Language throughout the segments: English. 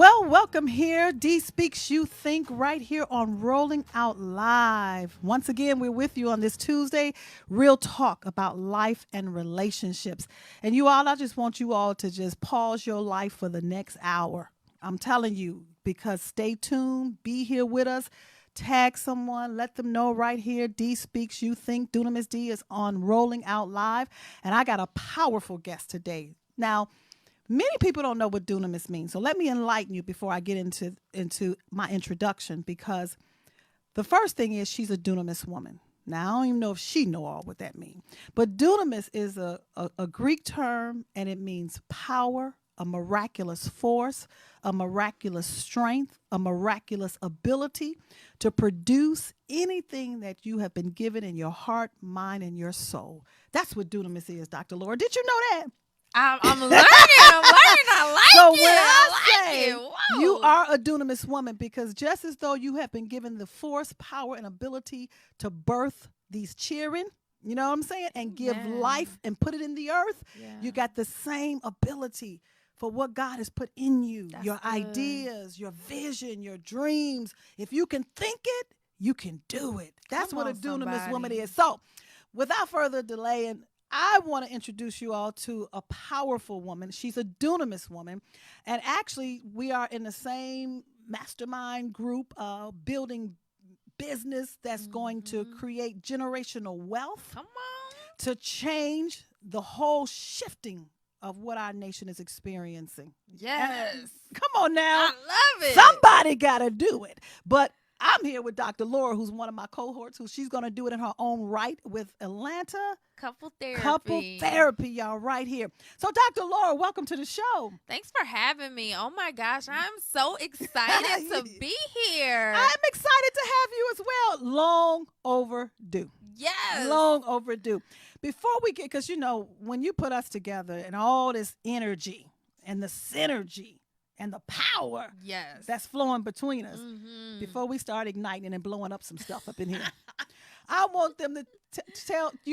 Well, welcome here. D Speaks You Think right here on Rolling Out Live. Once again, we're with you on this Tuesday. Real talk about life and relationships. And you all, I just want you all to just pause your life for the next hour. I'm telling you, because stay tuned, be here with us. Tag someone, let them know right here. D Speaks You Think. Dunamis D is on Rolling Out Live. And I got a powerful guest today. Now, many people don't know what dunamis means. So let me enlighten you before I get into my introduction, because the first thing is she's a dunamis woman. Now, I don't even know if she know all what that means. But dunamis is a Greek term, and it means power, a miraculous force, a miraculous strength, a miraculous ability to produce anything that you have been given in your heart, mind, and your soul. That's what dunamis is, Dr. Laura. Did you know that? I'm learning. I like so it. when I like say it. Whoa. you are a dunamis woman, because just as though you have been given the force, power, and ability to birth these children, you know what I'm saying, and give life and put it in the earth, you got the same ability for what God has put in you. That's your good. ideas, your vision, your dreams. If you can think it, you can do it. That's Come what a on, dunamis woman somebody. is. So without further delay, and I want to introduce you all to a powerful woman. She's a dunamis woman. And actually, we are in the same mastermind group, building business that's going to create generational wealth, Come on. to change the whole shifting of what our nation is experiencing. Yes. Come on now. I love it. Somebody got to do it. But I'm here with Dr. Laura, who's one of my cohorts, who she's going to do it in her own right with Atlanta Couple therapy. Couple therapy, y'all, right here. So, Dr. Laura, welcome to the show. Thanks for having me. Oh my gosh, I'm so excited to be here. I'm excited to have you as well. Long overdue. Yes. Long overdue. Before we get, because you know, when you put us together and all this energy and the synergy and the power that's flowing between us, before we start igniting and blowing up some stuff up in here, I want them to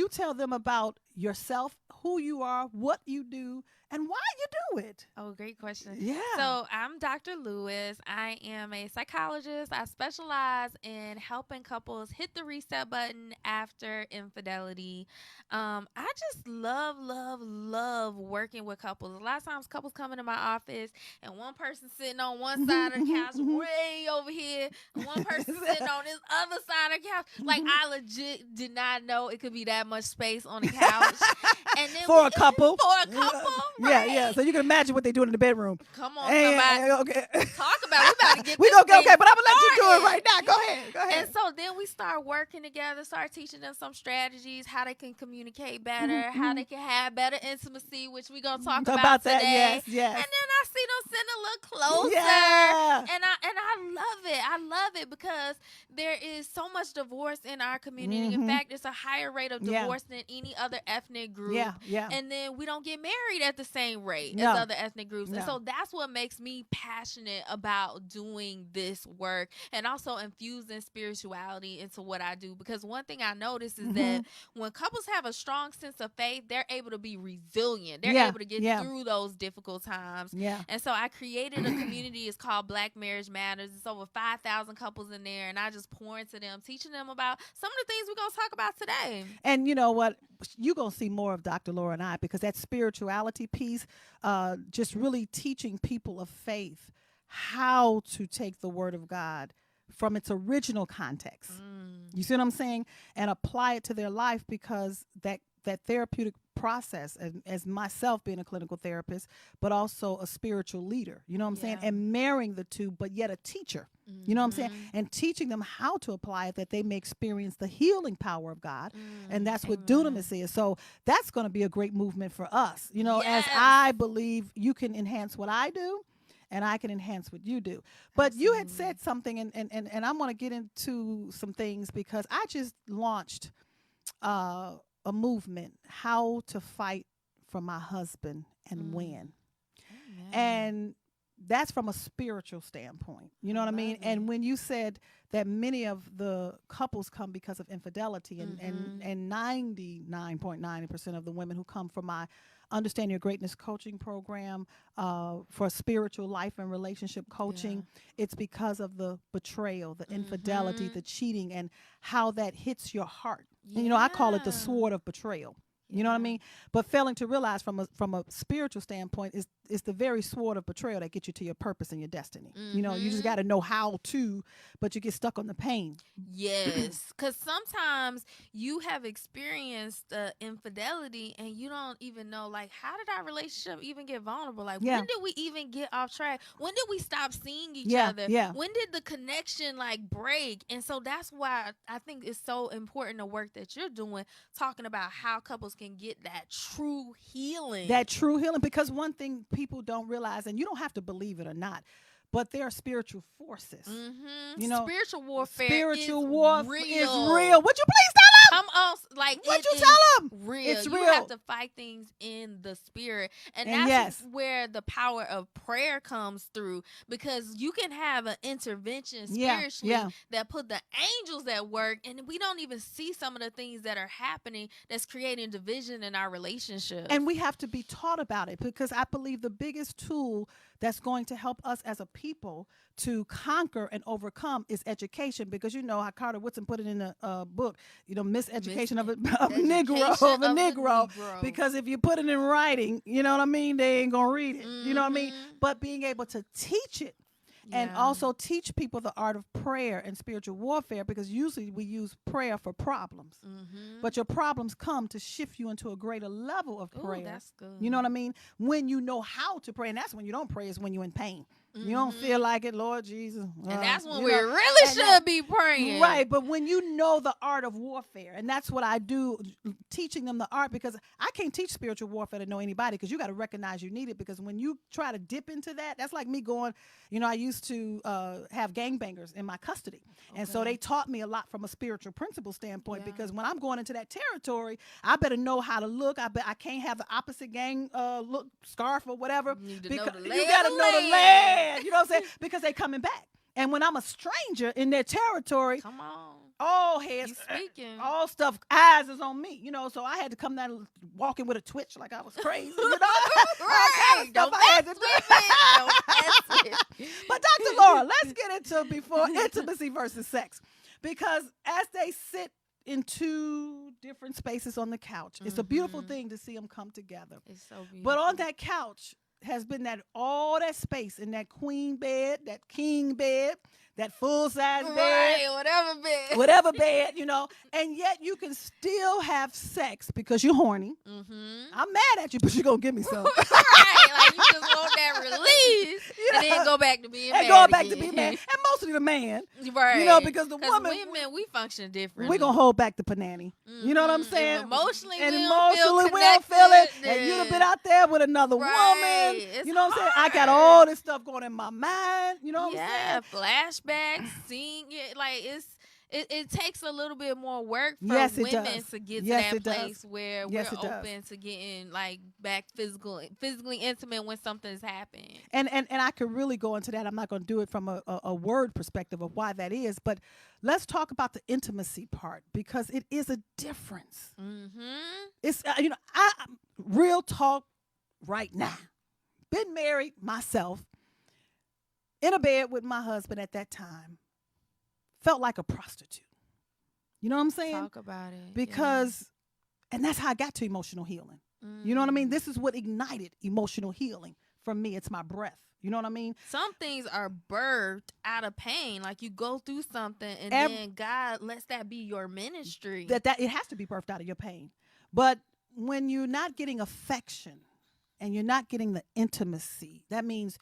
tell them about yourself, who you are, what you do, and why you do it. Oh, great question. Yeah. So I'm Dr. Lewis. I am a psychologist. I specialize in helping couples hit the reset button after infidelity. I just love working with couples. A lot of times couples come into my office and one person sitting on one side of the couch way over here, and one person sitting on this other side of the couch. Like, I legit did not know it could be that much space on the couch. And then For a couple. Right? Yeah. So you can imagine what they're doing in the bedroom. Come on, somebody. Okay. Talk about it. We about to get we this gonna okay, thing but I'm gonna let you do it started. right now. Go ahead. And so then we start working together, start teaching them some strategies, how they can communicate better, how they can have better intimacy, which we're gonna talk about that. today. Yes. And then I see them sitting a little closer. Yeah. And I love it. I love it because there is so much divorce in our community. In fact, it's a higher rate of divorce than any other ethnic group. Yeah. And then we don't get married at the same rate No. as other ethnic groups. No. And so that's what makes me passionate about doing this work, and also infusing spirituality into what I do. Because one thing I notice is that when couples have a strong sense of faith, they're able to be resilient. They're able to get through those difficult times. Yeah. And so I created a community. It's called Black Marriage Matters. It's over 5,000 couples in there, and I just pour into them, teaching them about some of the things we're going to talk about today. And you know what? You're going to see more of Dr. Laura and I, because that spirituality piece, just really teaching people of faith how to take the word of God from its original context. You see what I'm saying? And apply it to their life, because that therapeutic process, as myself being a clinical therapist, but also a spiritual leader, you know what I'm saying? And marrying the two, but yet a teacher, you know what I'm saying? And teaching them how to apply it, that they may experience the healing power of God. And that's what Dunamis is. So that's going to be a great movement for us, you know, as I believe you can enhance what I do, and I can enhance what you do. But you had said something, and I want to get into some things, because I just launched a movement, how to fight for my husband and win. And that's from a spiritual standpoint. You know what I mean? Love And it. when you said that many of the couples come because of infidelity, and 99.9% of the women who come from my Understand Your Greatness coaching program for spiritual life and relationship coaching, it's because of the betrayal, the infidelity, the cheating, and how that hits your heart. And, you know, I call it the Yeah. sword of betrayal. You know what I Yeah. mean? But failing to realize from a spiritual standpoint is the very sword of betrayal that gets you to your purpose and your destiny. You know, you just got to know how to, but you get stuck on the pain. Yes, because sometimes you have experienced infidelity and you don't even know, like, how did our relationship even get vulnerable? Like, Yeah. when did we even get off track? When did we stop seeing each Yeah, other? yeah. When did the connection, like, break? And so that's why I think it's so important, the work that you're doing, talking about how couples can get that true healing. That true healing, because one thing people don't realize, and you don't have to believe it or not, but there are spiritual forces. You know, spiritual warfare spiritual is warfare real. is real. Would you please tell them? Come on, like, What it you is tell them? real. It's You real. have to fight things in the spirit, and And that's yes. where the power of prayer comes through, because you can have an intervention Yeah, spiritually yeah. that put the angels at work, and we don't even see some of the things that are happening that's creating division in our relationship. And we have to be taught about it, because I believe the biggest tool that's going to help us as a people to conquer and overcome is education. Because you know how Carter Woodson put it in the book, you know, miseducation of a Negro. Because if you put it in writing, you know what I mean, they ain't gonna read it. You know what I mean? But being able to teach it. And also teach people the art of prayer and spiritual warfare, because usually we use prayer for problems. But your problems come to shift you into a greater level of prayer. Ooh, that's good. You know what I mean? When you know how to pray. And that's when you don't pray, is when you're in pain. You don't feel like it, Lord Jesus. And that's when you we know, really and should be praying. Right, but when you know the art of warfare, and that's what I do, teaching them the art, because I can't teach spiritual warfare to know anybody, because you got to recognize you need it. Because when you try to dip into that, that's like me going, you know, I used to have gangbangers in my custody. And so they taught me a lot from a spiritual principle standpoint, because when I'm going into that territory, I better know how to look. I can't have the opposite gang look, scarf or whatever. You need to because know the lay you of got to the know the land. land. You know what I'm saying? Because they coming back. And when I'm a stranger in their territory, Come on. all heads, You speaking. all stuff, eyes is on me, you know. So I had to come down walking with a twitch like I was crazy, you know. Right. Don't mess with it. Don't mess with it. But Dr. Laura, let's get into before intimacy versus sex, because as they sit in two different spaces on the couch, it's a beautiful thing to see them come together. It's so beautiful. But on that couch has been that all that space in that queen bed, that king bed, that full size bed, Right, whatever bed, you know, and yet you can still have sex because you're horny. I'm mad at you, but you're gonna give me some. Right, like you just want that release, and then go back to being and mad going back to again. be mad, and mostly the man, Right? you know, because the woman, women, we function differently. we're gonna hold back the panani. You know what I'm saying? If emotionally, and we emotionally don't we feel don't feel it, connected, and you'd have been out there with another woman. It's You know what I'm saying? I got hard. all this stuff going in my mind. You know what I'm saying? Flashbacks, seeing it, like it takes a little bit more work for Yes, it women does. to get Yes, to it that does. place where Yes, we're it does. open to getting like back physically intimate when something's happened. And I could really go into that. I'm not going to do it from a word perspective of why that is, but let's talk about the intimacy part, because it is a difference. It's you know, I real talk right now. Been married myself, in a bed with my husband at that time. Felt like a prostitute. You know what I'm saying? Talk about it. Because, and that's how I got to emotional healing. You know what I mean? This is what ignited emotional healing for me. It's my breath. You know what I mean? Some things are birthed out of pain. Like you go through something and then God lets that be your ministry. That it has to be birthed out of your pain. But when you're not getting affection and you're not getting the intimacy, that means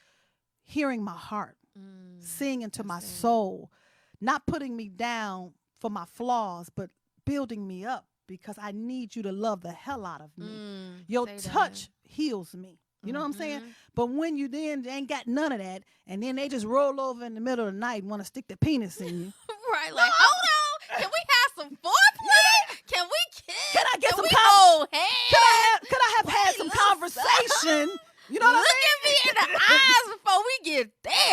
hearing my heart, seeing into my soul, not putting me down for my flaws, but building me up, because I need you to love the hell out of me. Your touch heals me. You know what I'm saying? But when you then ain't got none of that, and then they just roll over in the middle of the night and want to stick their penis in you. Right, like, hold on. Can we have some foreplay? Can we kiss? Can I get Can some we hold hands? Could I have had some conversation? You know what I Look mean? at me in the eyes before we get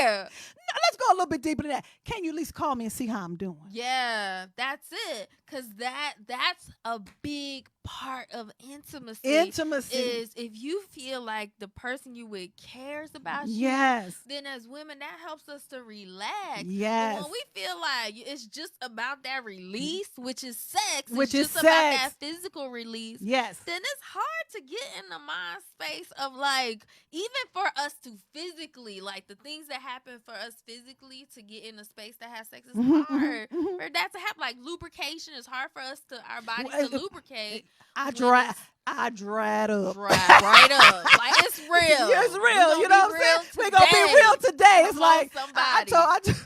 there. Let's go a little bit deeper than that. Can you at least call me and see how I'm doing? Yeah, that's it. Because that's a big part of intimacy. Intimacy is if you feel like the person you with cares about you. Yes. Then as women, that helps us to relax. Yes. But when we feel like it's just about that release, which is sex, Which it's is just about sex. that physical release. Yes. Then it's hard to get in the mind space of like, even for us to physically, like the things that happen for us physically to get in a space that has sex is hard. For that to happen, like lubrication is hard for us to our body to lubricate. I dried up. Dry right up. Like it's real. It's real. You know what I'm saying? We're gonna be real today. It's like I told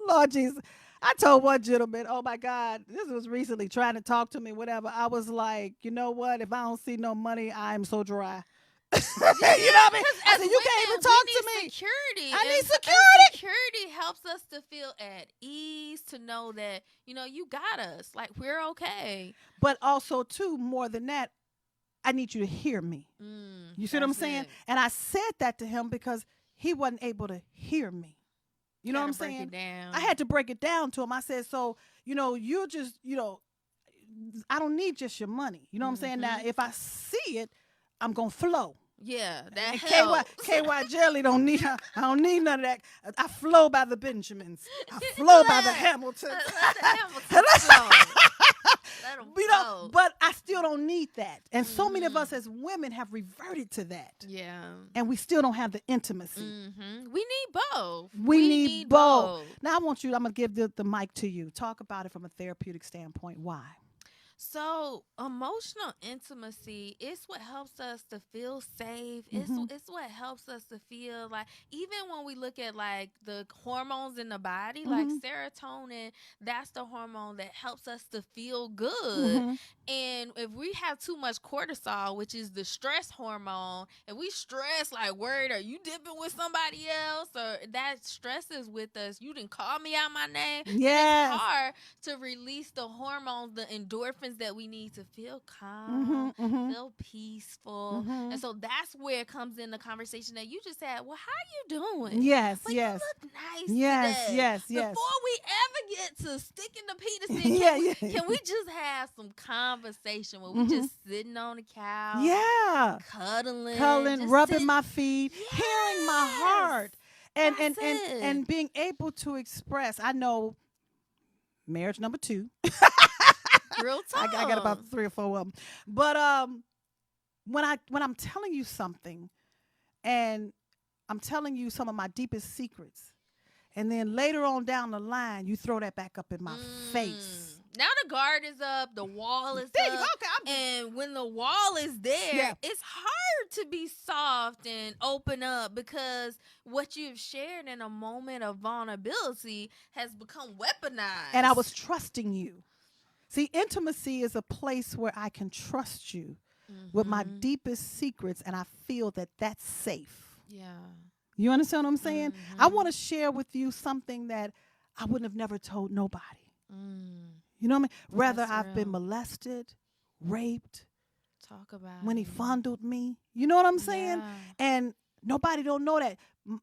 Lord Jesus. I told one gentleman, oh my God, this was recently trying to talk to me, whatever. I was like, you know what? If I don't see no money, I'm so dry. You know what I mean? I said, you can't even talk to me. Security. I need security. And security helps us to feel at ease, to know that, you got us. Like, we're okay. But also, too, more than that, I need you to hear me. You see what I'm saying? And I said that to him because he wasn't able to hear me. You know what I'm saying? I had to break it down to him. I said, so, you're just, I don't need just your money. You know what I'm saying? Now, if I see it, I'm going to flow. Yeah, that and helps. KY Jelly don't need, I don't need none of that. I flow by the Benjamins. I flow by the Hamiltons. Let the Hamiltons flow. Let them flow. But I still don't need that. And so many of us as women have reverted to that. Yeah. And we still don't have the intimacy. We need both. We need both. Now I'm going to give the mic to you. Talk about it from a therapeutic standpoint. Why? So emotional intimacy is what helps us to feel safe. It's what helps us to feel like, even when we look at like the hormones in the body, like serotonin, that's the hormone that helps us to feel good. And if we have too much cortisol, which is the stress hormone, and we stress like, worried, are you dipping with somebody else? Or that stress is with us. You didn't call me out my name. Yes. It's hard to release the hormones, the endorphins that we need to feel calm, feel peaceful. And so that's where it comes in the conversation that you just had. Well, how you doing? Yes, like, yes. You look nice today. Yes. Before we ever get to sticking the penis in, can we just have some conversation where we just sitting on the couch? Yeah. Cuddling, rubbing my feet, hearing my heart. And being able to express. I know marriage number 2. Real talk. I got about 3 or 4 of them. But when I'm telling you something, and I'm telling you some of my deepest secrets, and then later on down the line, you throw that back up in my face. Now the guard is up, the wall is up. Okay, and when the wall is there, it's hard to be soft and open up, because what you've shared in a moment of vulnerability has become weaponized. And I was trusting you. See, intimacy is a place where I can trust you with my deepest secrets, and I feel that that's safe. Yeah. You understand what I'm saying? I want to share with you something that I wouldn't have never told nobody. You know what I mean? Whether I've been molested, raped. Talk about when he fondled me. You know what I'm saying? Yeah. And nobody don't know that.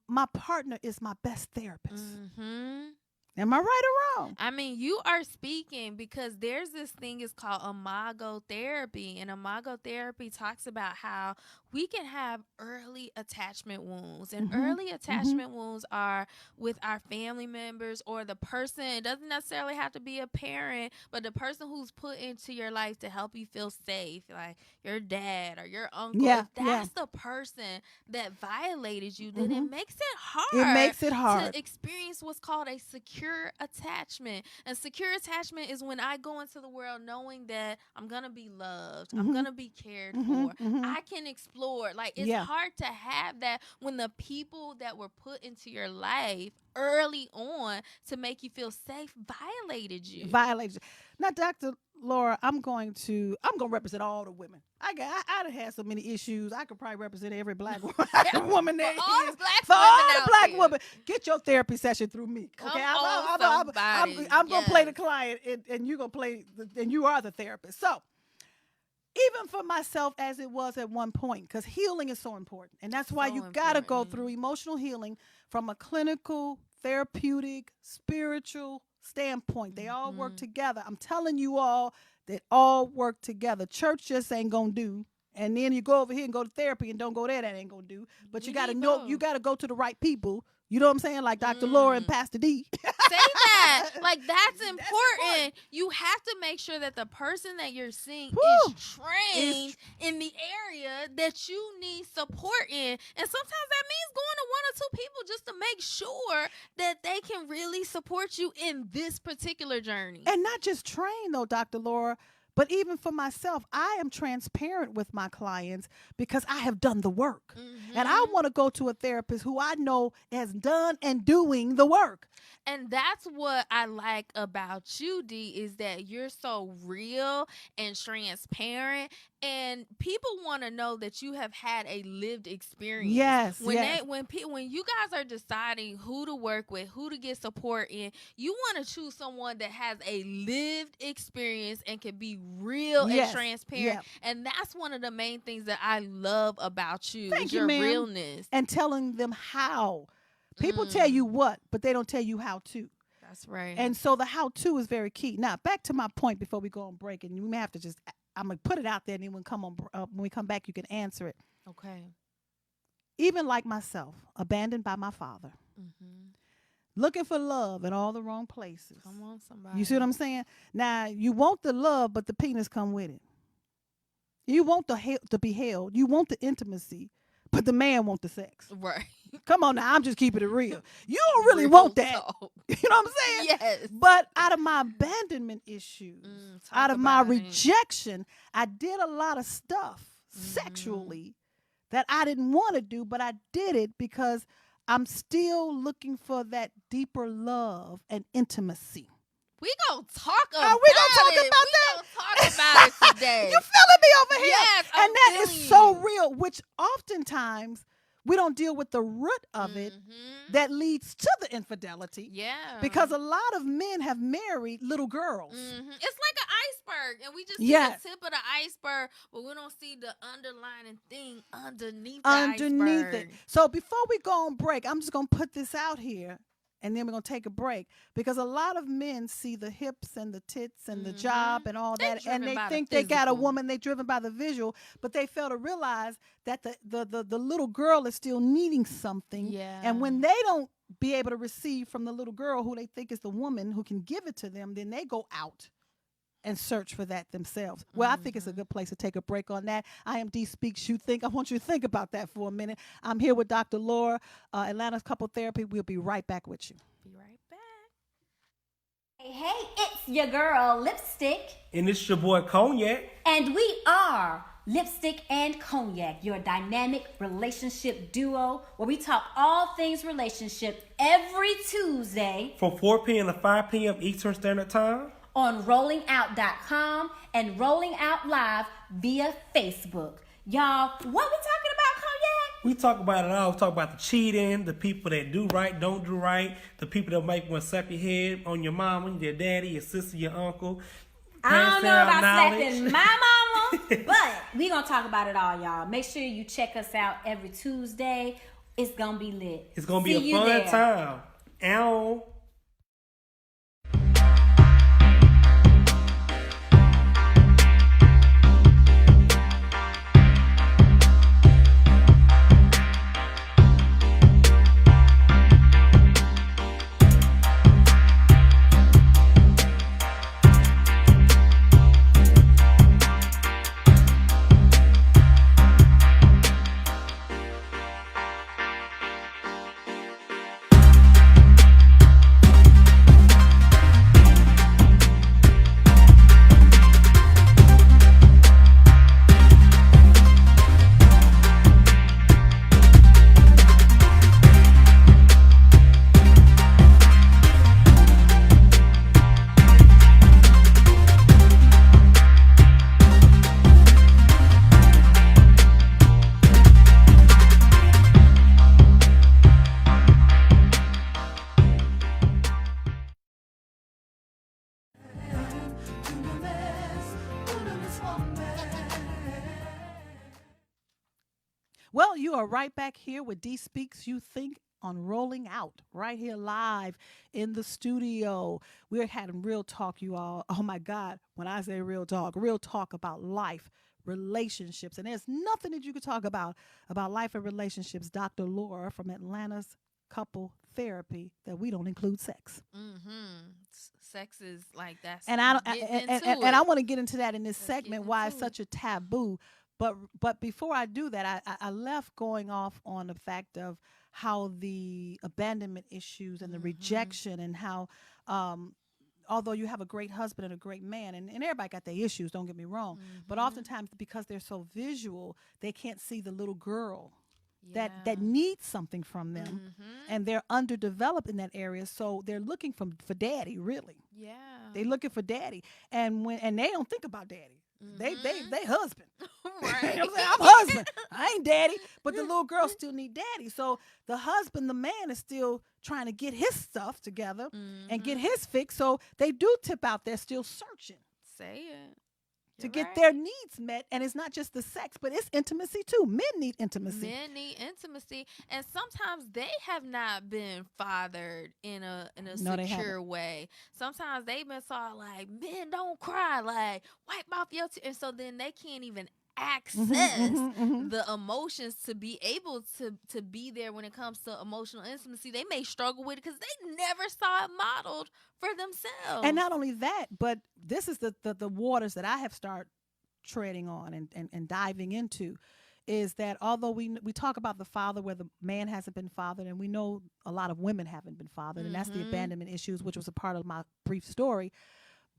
My partner is my best therapist. Am I right or wrong? I mean, you are speaking, because there's this thing, it's called imago therapy. And imago therapy talks about how we can have early attachment wounds. And early attachment wounds are with our family members, or the person. It doesn't necessarily have to be a parent, but the person who's put into your life to help you feel safe, like your dad or your uncle. If that's the person that violated you, then it makes it hard. It makes it hard to experience what's called a secure attachment. And secure attachment is when I go into the world knowing that I'm gonna be loved, I'm gonna be cared for, I can explore. Like, it's hard to have that when the people that were put into your life early on to make you feel safe violated you. Now, Dr. Laura, I'm going to represent all the women. I done had so many issues. I could probably represent every black woman there is. For all the black women. Get your therapy session through me. Okay, I'm gonna play the client, and you're gonna play, and you are the therapist. So, even for myself as it was at one point, because healing is so important. And that's why So you got to go important. through emotional healing from a clinical, therapeutic, spiritual standpoint. They all work together. I'm telling you all, that all work together. Church just ain't going to do. And then you go over here and go to therapy and don't go there, that ain't going to do. But We you got to need know, both. you got to go to the right people. You know what I'm saying? Like Dr. Laura and Pastor Dee. Say that. Like, that's important. important. You have to make sure that the person that you're seeing Whew. is trained in the area that you need support in. And sometimes that means going to one or two people just to make sure that they can really support you in this particular journey. And not just train, though, Dr. Laura, but even for myself, I am transparent with my clients because I have done the work. And I want to go to a therapist who I know has done and doing the work. And that's what I like about you, Dee, is that you're so real and transparent, and people want to know that you have had a lived experience. Yes, when yes. When you guys are deciding who to work with, who to get support in, you want to choose someone that has a lived experience and can be real Yes, and transparent. yeah. And that's one of the main things that I love about you. Thank is you, your ma'am. realness. And telling them how. People tell you what, but they don't tell you how to. That's right. And so the how to is very key. Now, back to my point before we go on break, and you may have to just, I'm going to put it out there, and then when we come back, you can answer it. Okay. Even like myself, abandoned by my father, looking for love in all the wrong places. Come on, somebody. You see what I'm saying? Now, you want the love, but the penis come with it. You want to be held. You want the intimacy, but the man want the sex. Right. Come on now, I'm just keeping it real. You don't really Real want that. talk. You know what I'm saying? Yes. But out of my abandonment issues, talk out of my about it. rejection, I did a lot of stuff sexually that I didn't want to do, but I did it because I'm still looking for that deeper love and intimacy. We gonna talk about Are we gonna talk it. about we that? gonna talk about it today. You feeling me over here? Yes, and I'm that is feeling so you. real, which oftentimes we don't deal with the root of it that leads to the infidelity. Yeah. Because a lot of men have married little girls. It's like an iceberg, and we just see Yes. the tip of the iceberg, but we don't see the underlying thing underneath Underneath the iceberg. it. So before we go on break, I'm just going to put this out here, and then we're going to take a break, because a lot of men see the hips and the tits and the job and all They're that, and driven they by the think they got a physical. woman, they're driven by the visual, but they fail to realize that the little girl is still needing something. Yeah. And when they don't be able to receive from the little girl who they think is the woman who can give it to them, then they go out and search for that themselves. Well, I think it's a good place to take a break on that. I am Dee Speaks You Think. I want you to think about that for a minute. I'm here with Dr. Laura, Atlanta's Couple Therapy. We'll be right back with you. Be right back. Hey, it's your girl, Lipstick. And it's your boy Cognac. And we are Lipstick and Cognac, your dynamic relationship duo, where we talk all things relationship every Tuesday From 4 p.m. to 5 p.m. Eastern Standard Time. on rollingout.com and Rolling Out Live via Facebook. Y'all, what we talking about, Cognac? We talk about it all. We talk about the cheating, the people that do right, don't do right, the people that make one slap your head on your mama, your daddy, your sister, your uncle. I don't know Pass about down knowledge. slapping my mama, but we gonna talk about it all, y'all. Make sure you check us out every Tuesday. It's gonna be lit. It's going to be See a you fun there. time. Ow. Well, you are right back here with D Speaks You Think on Rolling Out, right here live in the studio. We're having real talk, you all. Oh my God, when I say real talk about life, relationships. And there's nothing that you could talk about life and relationships, Dr. Laura from Atlanta's Couple Therapy, that we don't include sex. Sex is like that's And I getting I want to get into that in this Let's segment, get why into it's such a taboo. But before I do that, I left going off on the fact of how the abandonment issues and the rejection, and how although you have a great husband and a great man, and everybody got their issues, don't get me wrong, but oftentimes because they're so visual, they can't see the little girl that needs something from them, and they're underdeveloped in that area, so they're looking for daddy, really. Yeah. They looking for daddy, and they don't think about daddy. They husband. Right. You know what I'm saying? I'm husband. I ain't daddy, but the little girl still need daddy. So the husband, the man, is still trying to get his stuff together and get his fix. So they do tip out there still searching Say it. to You're get right. their needs met. And it's not just the sex, but it's intimacy too. Men need intimacy. Men need intimacy, and sometimes they have not been fathered in a No, they secure haven't. way. Sometimes they've been taught like, men don't cry, like wipe off your tears, and so then they can't even access the emotions to be able to be there when it comes to emotional intimacy. They may struggle with it because they never saw it modeled for themselves. And not only that, but this is the waters that I have started treading on and diving into, is that although we talk about the father where the man hasn't been fathered, and we know a lot of women haven't been fathered, and that's the abandonment issues, which was a part of my brief story,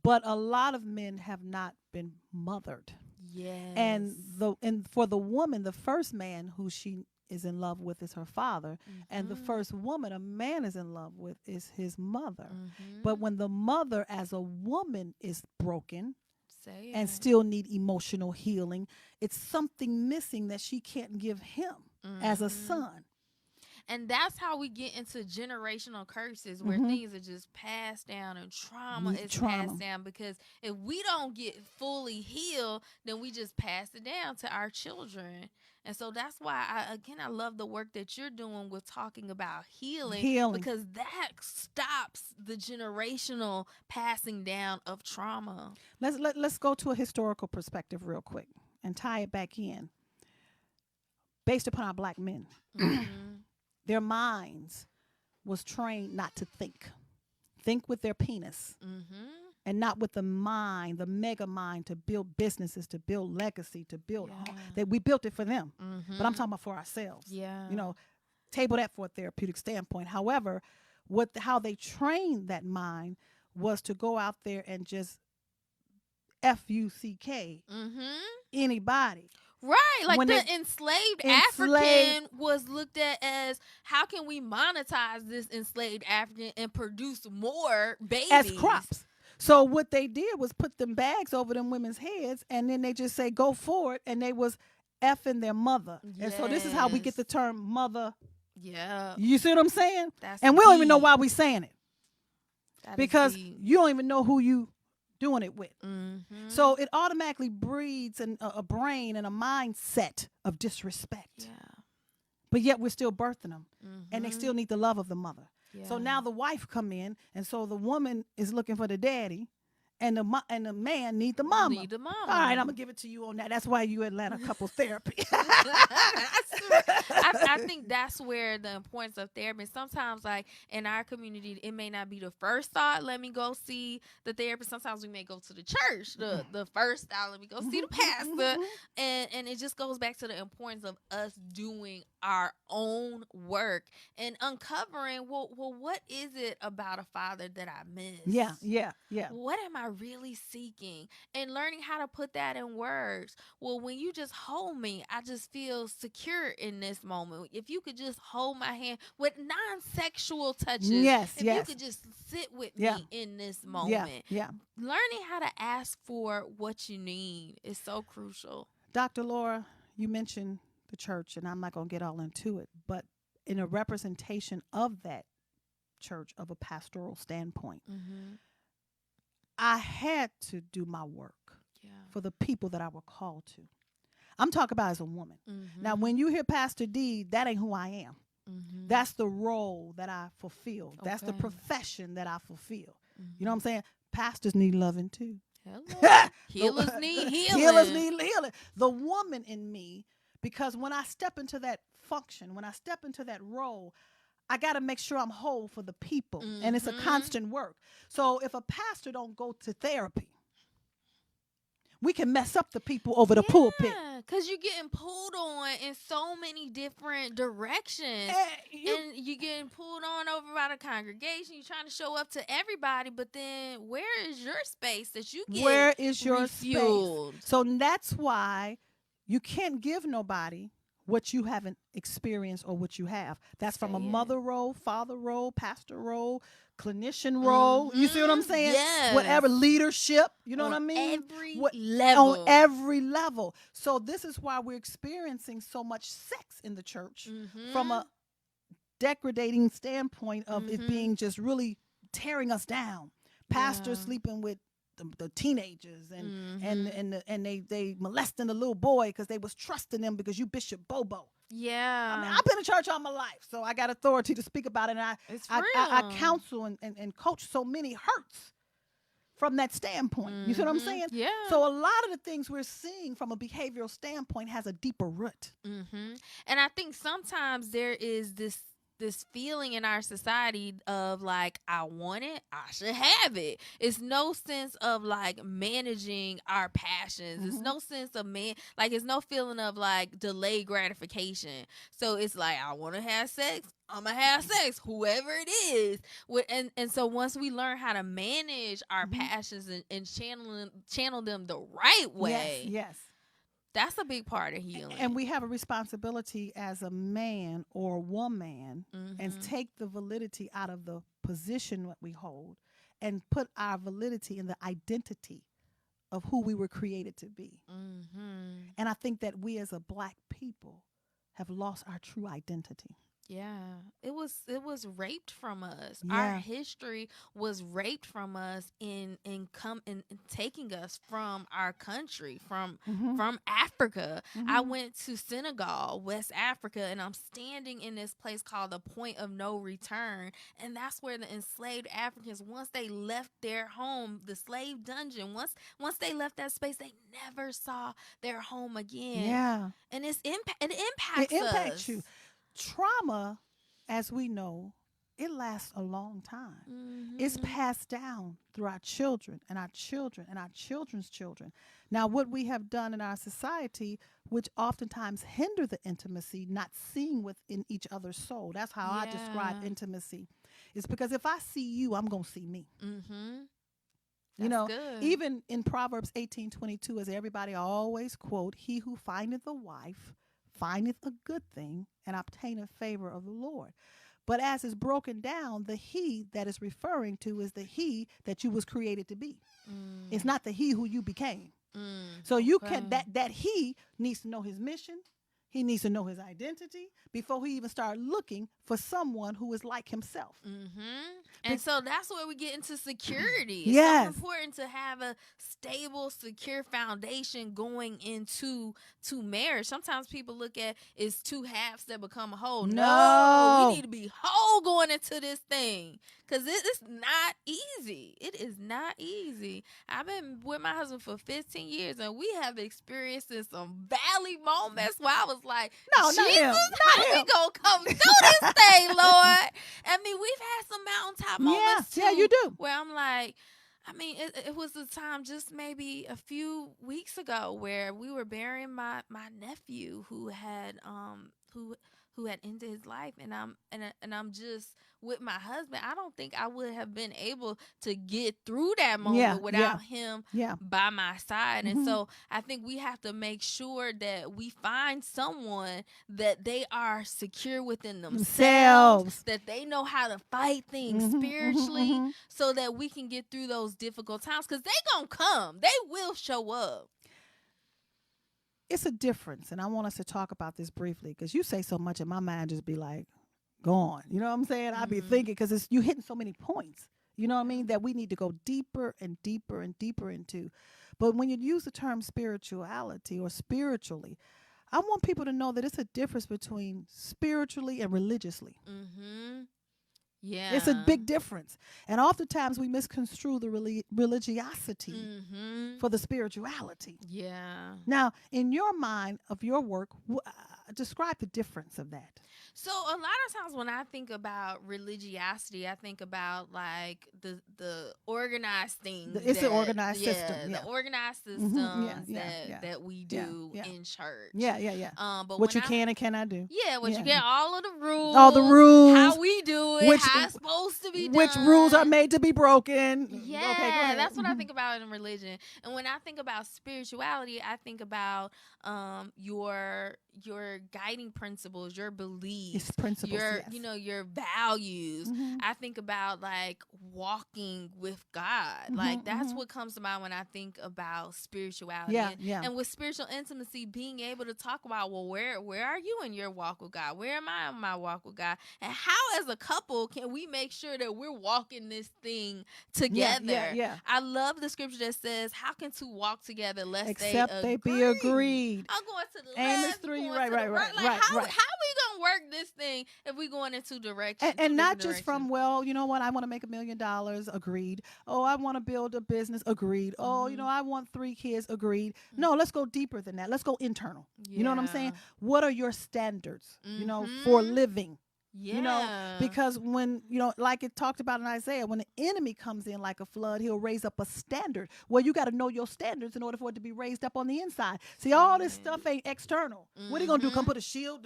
but a lot of men have not been mothered. Yes. And for the woman, the first man who she is in love with is her father, and the first woman a man is in love with is his mother. But when the mother as a woman is broken Say and it. still need emotional healing, it's something missing that she can't give him as a son. And that's how we get into generational curses where things are just passed down and trauma is passed down, because if we don't get fully healed, then we just pass it down to our children. And so that's why I love the work that you're doing with talking about healing. Because that stops the generational passing down of trauma. Let's go to a historical perspective real quick and tie it back in. Based upon our black men, their minds was trained not to think with their penis, and not with the mind, the mega mind, to build businesses, to build legacy, to build that we built it for them. But I'm talking about for ourselves. Yeah. You know, table that for a therapeutic standpoint. However, how they trained that mind was to go out there and just fuck anybody. Right, like When the they- enslaved African was looked at as, how can we monetize this enslaved African and produce more babies as crops. So what they did was put them bags over them women's heads, and then they just say go for it, and they was effing their mother. And so this is how we get the term mother. Yeah, You see what I'm saying? That's and we don't even know deep. why we saying it, that because is deep. you don't even know who you doing it with. So it automatically breeds a brain and a mindset of disrespect. Yeah. But yet we're still birthing them, and they still need the love of the mother. So Yeah. now the wife come in, and so the woman is looking for the daddy, and the man need the mama. Need the mama. All right, I'm gonna give it to you on that. That's why you Atlanta couple therapy. I think that's where the importance of therapy. Sometimes, like in our community, it may not be the first thought. Let me go see the therapist. Sometimes we may go to the church. The first thought, let me go see the pastor, and it just goes back to the importance of us doing our own work and uncovering. Well, what is it about a father that I miss? Yeah. What am I really seeking? And learning how to put that in words. Well, when you just hold me, I just feel secure in this moment. If you could just hold my hand with non-sexual touches. If you could just sit with me in this moment. Yeah. Learning how to ask for what you need is so crucial. Dr. Laura, you mentioned the church, and I'm not going to get all into it, but in a representation of that church, of a pastoral standpoint, I had to do my work for the people that I were called to. I'm talking about as a woman. Now, when you hear Pastor D, that ain't who I am. That's the role that I fulfill. That's the profession that I fulfill. You know what I'm saying? Pastors need loving too. Hello. Healers need healing. Healers need healing. The woman in me, because when I step into that function, when I step into that role, I got to make sure I'm whole for the people. And it's a constant work. So if a pastor don't go to therapy, we can mess up the people over the pulpit. Because you're getting pulled on in so many different directions. And you're getting pulled on over by the congregation. You're trying to show up to everybody, but then where is your space that you get Where is your refueled? space? So that's why you can't give nobody what you haven't experienced or what you have. That's from a mother role, father role, pastor role, clinician role. You see what I'm saying? Yes. Whatever, leadership. You know what I mean? Level. On every level. So this is why we're experiencing so much sex in the church from a degrading standpoint of it being just really tearing us down. Pastors sleeping with the teenagers and they molesting the little boy because they was trusting them because you Bishop Bobo. Yeah. I mean, I've been in church all my life, so I got authority to speak about it. And I counsel and coach so many hurts from that standpoint. You see what I'm saying? Yeah. So a lot of the things we're seeing from a behavioral standpoint has a deeper root. And I think sometimes there is this feeling in our society of like, I want it, I should have it. It's no sense of like managing our passions. It's no sense of it's no feeling of like delayed gratification. So it's like, I want to have sex, I'm gonna have sex, whoever it is. And so once we learn how to manage our passions and channel them the right way. Yes. That's a big part of healing. And we have a responsibility as a man or woman and take the validity out of the position that we hold and put our validity in the identity of who we were created to be. And I think that we as a Black people have lost our true identity. Yeah, it was raped from us. Yeah. Our history was raped from us in taking us from our country, from Africa. I went to Senegal, West Africa, and I'm standing in this place called the Point of No Return, and that's where the enslaved Africans, once they left their home, the slave dungeon, once they left that space, they never saw their home again. Yeah, and it impacts us. You. Trauma, as we know, it lasts a long time. It's passed down through our children and our children and our children's children. Now, what we have done in our society, which oftentimes hinder the intimacy, not seeing within each other's soul. That's how I describe intimacy. It's because if I see you, I'm going to see me. You know, good. Even in Proverbs 18:22, as everybody always quote, he who findeth a wife findeth a good thing and obtaineth favor of the Lord. But as is broken down, the he that is referring to is the he that you was created to be. It's not the he who you became. So you can that he needs to know his mission. He needs to know his identity before he even start looking for someone who is like himself. And so that's where we get into security. It's so important to have a stable, secure foundation going into marriage. Sometimes people look at it's two halves that become a whole. No, we need to be whole going into this thing because it's not easy. It is not easy. I've been with my husband for 15 years, and we have experienced some valley moments where I was like, no, Jesus, not him. how we gonna come through this thing, Lord? I mean, we've had some mountaintop moments too. Yeah, you do. Where I'm like, I mean, it was a time just maybe a few weeks ago where we were burying my nephew who had ended his life, and I'm just with my husband. I don't think I would have been able to get through that moment without him by my side. And so I think we have to make sure that we find someone that they are secure within themselves, that they know how to fight things spiritually so that we can get through those difficult times, because they gonna come. They will show up. It's a difference, and I want us to talk about this briefly because you say so much and my mind just be like, go on. You know what I'm saying? I be thinking because you hitting so many points, you know what I mean, that we need to go deeper and deeper and deeper into. But when you use the term spirituality or spiritually, I want people to know that it's a difference between spiritually and religiously. Mm-hmm. Yeah. It's a big difference. And oftentimes we misconstrue the religiosity for the spirituality. Yeah. Now, in your mind of your work, describe the difference of that. So a lot of times when I think about religiosity, I think about like the organized things. It's an organized system. The organized systems that we do in church. But what you can and cannot do. Yeah, what you can, all of the rules. All the rules. How we do it, how it's supposed to be done. Which rules are made to be broken. Yeah, okay, go ahead. That's what I think about in religion. And when I think about spirituality, I think about your guiding principles, your beliefs, your values. I think about like walking with God. Like that's what comes to mind when I think about spirituality. And with spiritual intimacy, being able to talk about, well, where are you in your walk with God? Where am I in my walk with God? And how as a couple can we make sure that we're walking this thing together? I love the scripture that says, how can two walk together lest they be agreed? I'm going to the Amos left, 3, right. How we gonna work this thing if we going in two directions? And not just from, well, you know what, I want to make $1 million, agreed. Oh, I want to build a business, agreed. Oh, you know, I want 3 kids, agreed. No, let's go deeper than that. Let's go internal. You know what I'm saying? What are your standards, you know, for living? You know, because when, you know, like it talked about in Isaiah, when the enemy comes in like a flood, he'll raise up a standard. Well, you got to know your standards in order for it to be raised up on the inside. See, all this stuff ain't external. What are you going to do? Come put a shield?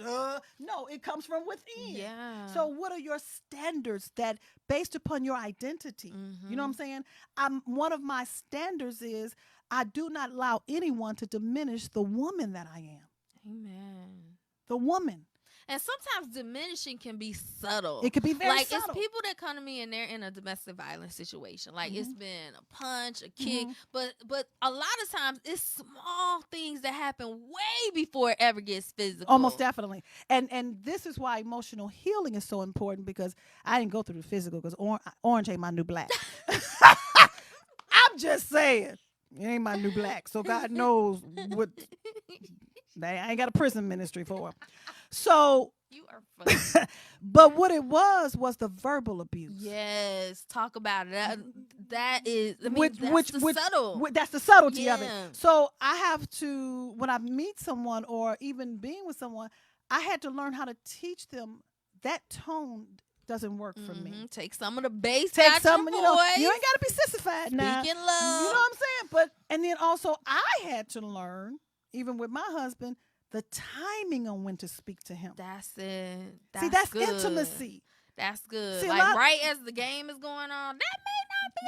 No, it comes from within. So what are your standards that based upon your identity? You know what I'm saying? One of my standards is I do not allow anyone to diminish the woman that I am. Amen. The woman. And sometimes diminishing can be subtle. It could be very like subtle. It's people that come to me and they're in a domestic violence situation. Like it's been a punch, a kick, but a lot of times it's small things that happen way before it ever gets physical. Almost definitely. And this is why emotional healing is so important, because I didn't go through the physical because orange ain't my new black. I'm just saying. It ain't my new black. So God knows what I ain't got a prison ministry for him. So you are funny. But what it was the verbal abuse. Yes, talk about it. That is, I mean, that's the subtlety of it. So I have to, when I meet someone or even being with someone, I had to learn how to teach them that tone doesn't work for me. Take some of the bass. Take out some, your you know, voice. you ain't got to be sissified now. Speaking love. You know what I'm saying? And then also I had to learn, even with my husband, the timing on when to speak to him. That's it. That's good. Intimacy. That's good. See, like right as the game is going on,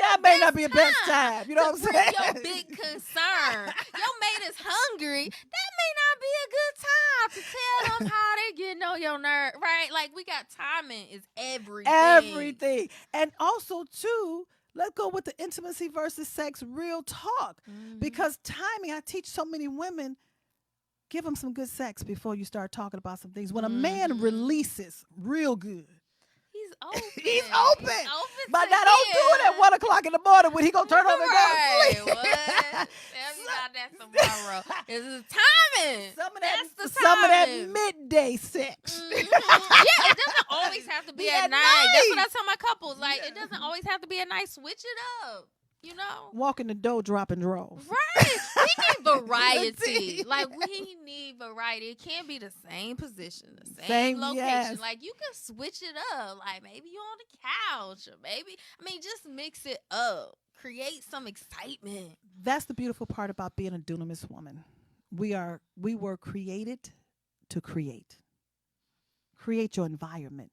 that may not be a best time. You know what I'm saying? Your big concern. Your mate is hungry. That may not be a good time to tell them how they're getting on your nerve, right? Like we got timing is everything. Everything. And also too, let's go with the intimacy versus sex real talk. Because timing, I teach so many women, give them some good sex before you start talking about some things. When a man releases real good, he's open. He's open. But now don't do it at 1 o'clock in the morning when he gonna turn over and go to sleep. What? Tell me about that tomorrow. It's the timing. Some of that midday sex. Yeah, it doesn't always have to be at night. That's what I tell my couples. Like, it doesn't always have to be at night. Switch it up. You know, walking the door, dropping draws. Right. We need variety. Like we need variety. It can't be the same position, the same location. Yes. Like you can switch it up. Like maybe you're on the couch, or maybe just mix it up. Create some excitement. That's the beautiful part about being a Dunamis woman. We were created to create. Create your environment.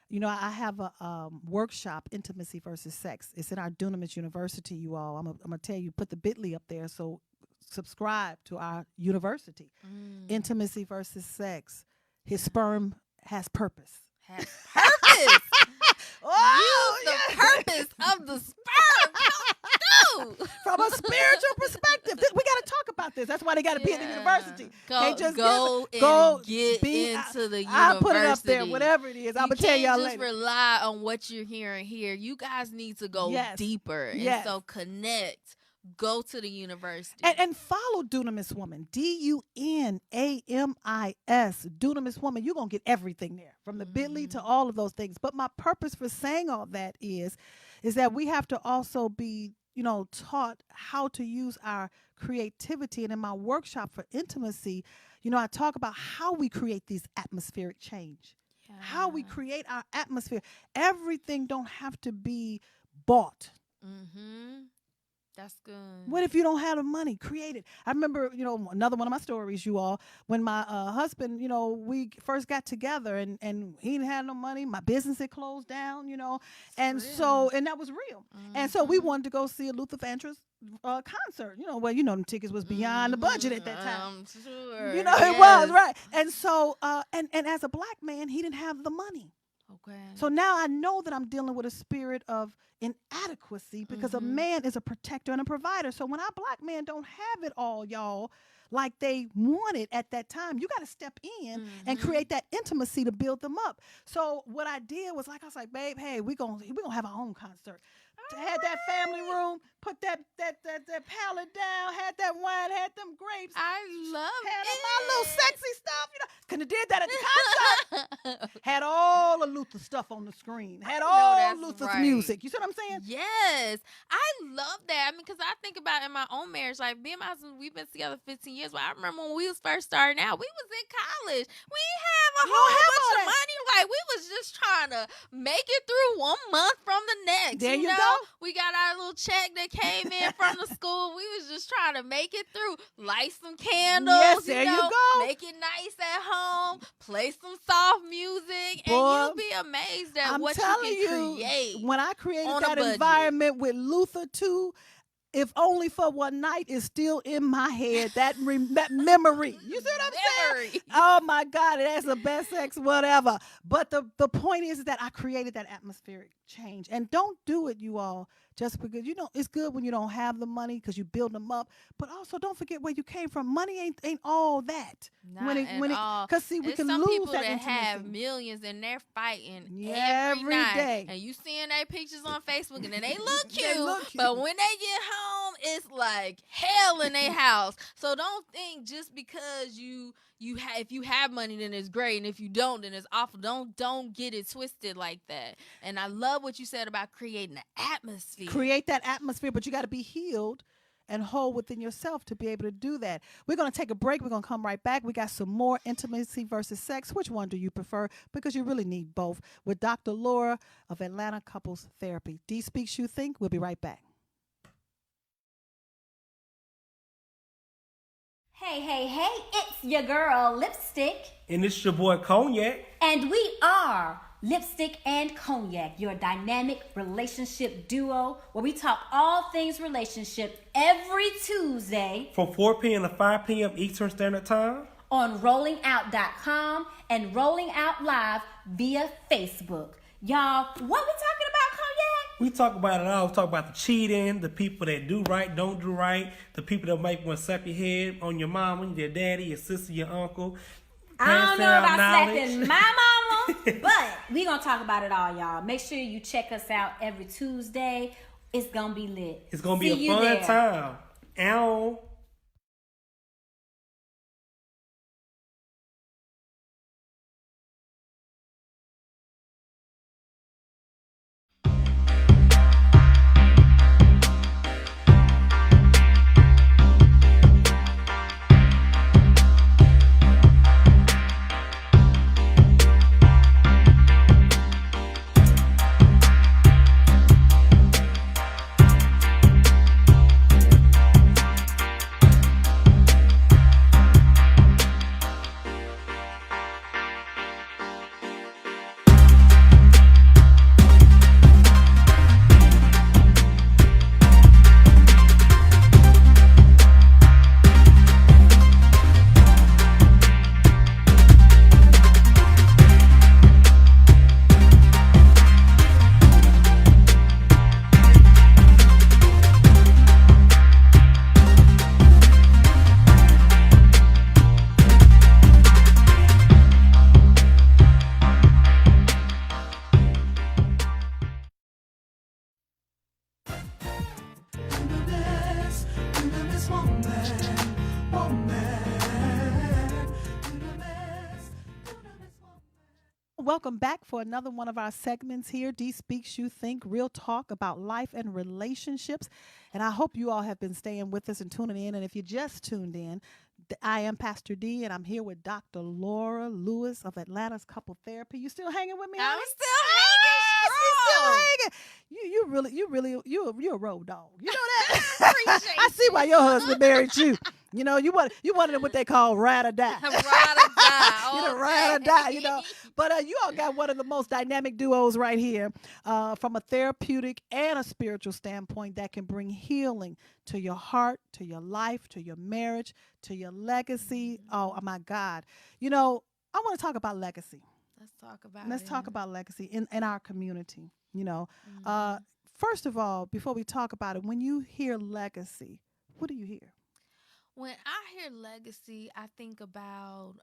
You know, I have a workshop, Intimacy versus Sex. It's in our Dunamis University, you all. I'm going to tell you, put the bit.ly up there, so subscribe to our university. Intimacy versus Sex. His sperm has purpose. Has purpose? Use the purpose of the sperm. From a spiritual perspective. We got to talk about this. That's why they got to be in the university. Get into the university. I'll put it up there, whatever it is. I'm going to tell y'all later. You can't just rely on what you're hearing here. You guys need to go deeper. And so connect. go to the university. And follow Dunamis Woman, Dunamis, Dunamis Woman. You're going to get everything there, from the bit.ly to all of those things. But my purpose for saying all that is that we have to also be, taught how to use our creativity. And in my workshop for intimacy, I talk about how we create these atmospheric change, how we create our atmosphere. Everything don't have to be bought. That's good. What if you don't have the money? Create it. I remember, another one of my stories, you all, when my husband, we first got together and he didn't have no money. My business had closed down, and that was real. And so we wanted to go see a Luther Vandross concert, them tickets was beyond the budget at that time. Sure. It was, right. And so, and as a black man, he didn't have the money. Okay. So now I know that I'm dealing with a spirit of inadequacy because a man is a protector and a provider. So when our black men don't have it all, y'all, like they wanted at that time, you got to step in and create that intimacy to build them up. So what I did was I was like, babe, hey, we're gonna have our own concert. Had that family room, put that pallet down, had that wine, had them grapes. I love had it. my little sexy stuff, Couldn't have did that at the concert. Had all the Luther stuff on the screen. Had all Luther's music. You see what I'm saying? Yes. I love that. Because I think about in my own marriage, like me and my husband, we've been together 15 years. But I remember when we was first starting out, we was in college. We didn't have a whole bunch of money. Like we was just trying to make it through 1 month from the next. There you go. We got our little check that came in from the school. We was just trying to make it through. Light some candles. Yes, there you go. Make it nice at home. Play some soft music. Boy, and you'll be amazed at what you can create. When I created on that a budget. environment with Luther too, if only for one night, is still in my head. That memory. You see what I'm saying? Oh my God, that's the best sex, whatever. But the point is that I created that atmospheric change. And don't do it, you all, just because it's good when you don't have the money because you build them up. But also don't forget where you came from. Money ain't all that. Not at all. Because see, we can some lose people that that intimacy. have millions and they're fighting every night. day. And you seeing their pictures on Facebook and then they look cute. They look cute. But when they get home, it's like hell in their house. So don't think just because if you have money, then it's great, and if you don't, then it's awful. Don't get it twisted like that. And I love what you said about creating an atmosphere. Create that atmosphere, but you got to be healed and whole within yourself to be able to do that. We're going to take a break. We're going to come right back. We got some more intimacy versus sex. Which one do you prefer? Because you really need both. With Dr. Laura of Atlanta Couples Therapy. Dee Speaks You Think. We'll be right back. Hey, it's your girl, Lipstick. And it's your boy, Cognac. And we are Lipstick and Cognac, your dynamic relationship duo, where we talk all things relationship every Tuesday from 4 p.m. to 5 p.m. Eastern Standard Time on rollingout.com and Rolling Out Live via Facebook. Y'all, what we talking about, Cognac? We talk about it all. We talk about the cheating, the people that do right, don't do right, the people that might want to slap your head on your mama, your daddy, your sister, your uncle. I don't know about slapping my mama, but we gonna talk about it all, y'all. Make sure you check us out every Tuesday. It's gonna be lit. It's gonna be a fun time. Ow. welcome back for another one of our segments here. Dee Speaks You Think, real talk about life and relationships. And I hope you all have been staying with us and tuning in. And if you just tuned in, I am Pastor Dee, and I'm here with Dr. Laura Lewis of Atlanta's Couple Therapy. You still hanging with me? I'm honey? still hanging strong. You're a road dog. You know that? Appreciate I see why your husband married you. You know, you wanted what they call ride or die. Ride or die. You know, ride or die, you know. But you all got one of the most dynamic duos right here from a therapeutic and a spiritual standpoint that can bring healing to your heart, to your life, to your marriage, to your legacy. Oh, my God. You know, I want to talk about legacy. Let's talk about legacy in our community, you know. First of all, before we talk about it, when you hear legacy, what do you hear? When I hear legacy, I think about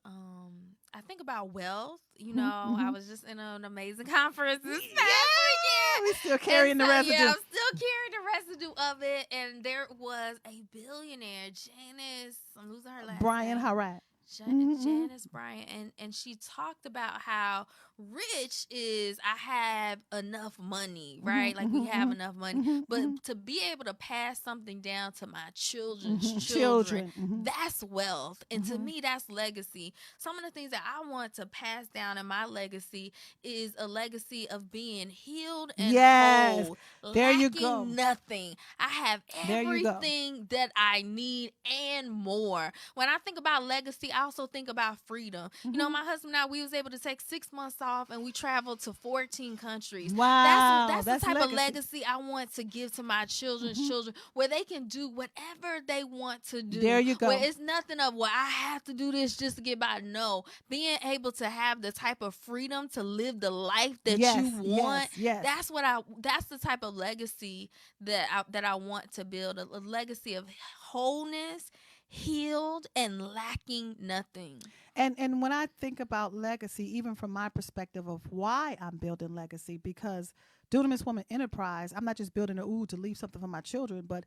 wealth. You know, I was just in an amazing conference this past weekend. We still carrying the residue. Yeah, I'm still carrying the residue of it. And there was a billionaire, Janice. I'm losing her last Brian name. Harrat. Janice Bryant, and she talked about how rich is I have enough money, right? Like we have enough money, but to be able to pass something down to my children's children, that's wealth. And to me, that's legacy. Some of the things that I want to pass down in my legacy is a legacy of being healed and whole. There you lacking go. Nothing. I have everything that I need and more. When I think about legacy, I also think about freedom. You know, my husband and I, we was able to take 6 months off and we traveled to 14 countries. Wow. That's the type of legacy I want to give to my children's children, where they can do whatever they want to do. There you go. Where it's nothing of, well, I have to do this just to get by. No. Being able to have the type of freedom to live the life that you want, that's the type of legacy that I want to build, a legacy of wholeness, healed, and lacking nothing. And when I think about legacy, even from my perspective of why I'm building legacy, because Dunamis Woman Enterprise, I'm not just building to leave something for my children, but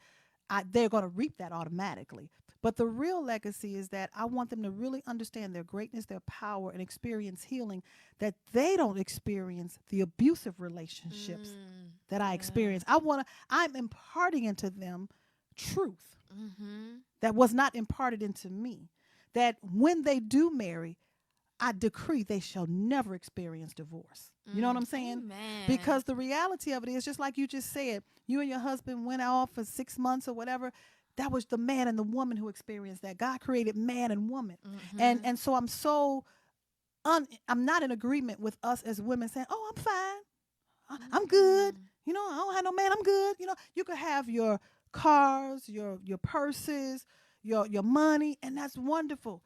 they're going to reap that automatically. But the real legacy is that I want them to really understand their greatness, their power, and experience healing, that they don't experience the abusive relationships that I experience. I'm imparting into them truth that was not imparted into me, that when they do marry, I decree they shall never experience divorce. You know what I'm saying? Amen. Because the reality of it is, just like you just said, you and your husband went off for 6 months or whatever. That was the man and the woman who experienced that. God created man and woman. And so I'm not in agreement with us as women saying, oh, I'm fine. I'm good. You know, I don't have no man. I'm good. You know, you could have your cars, your purses, your money, and that's wonderful.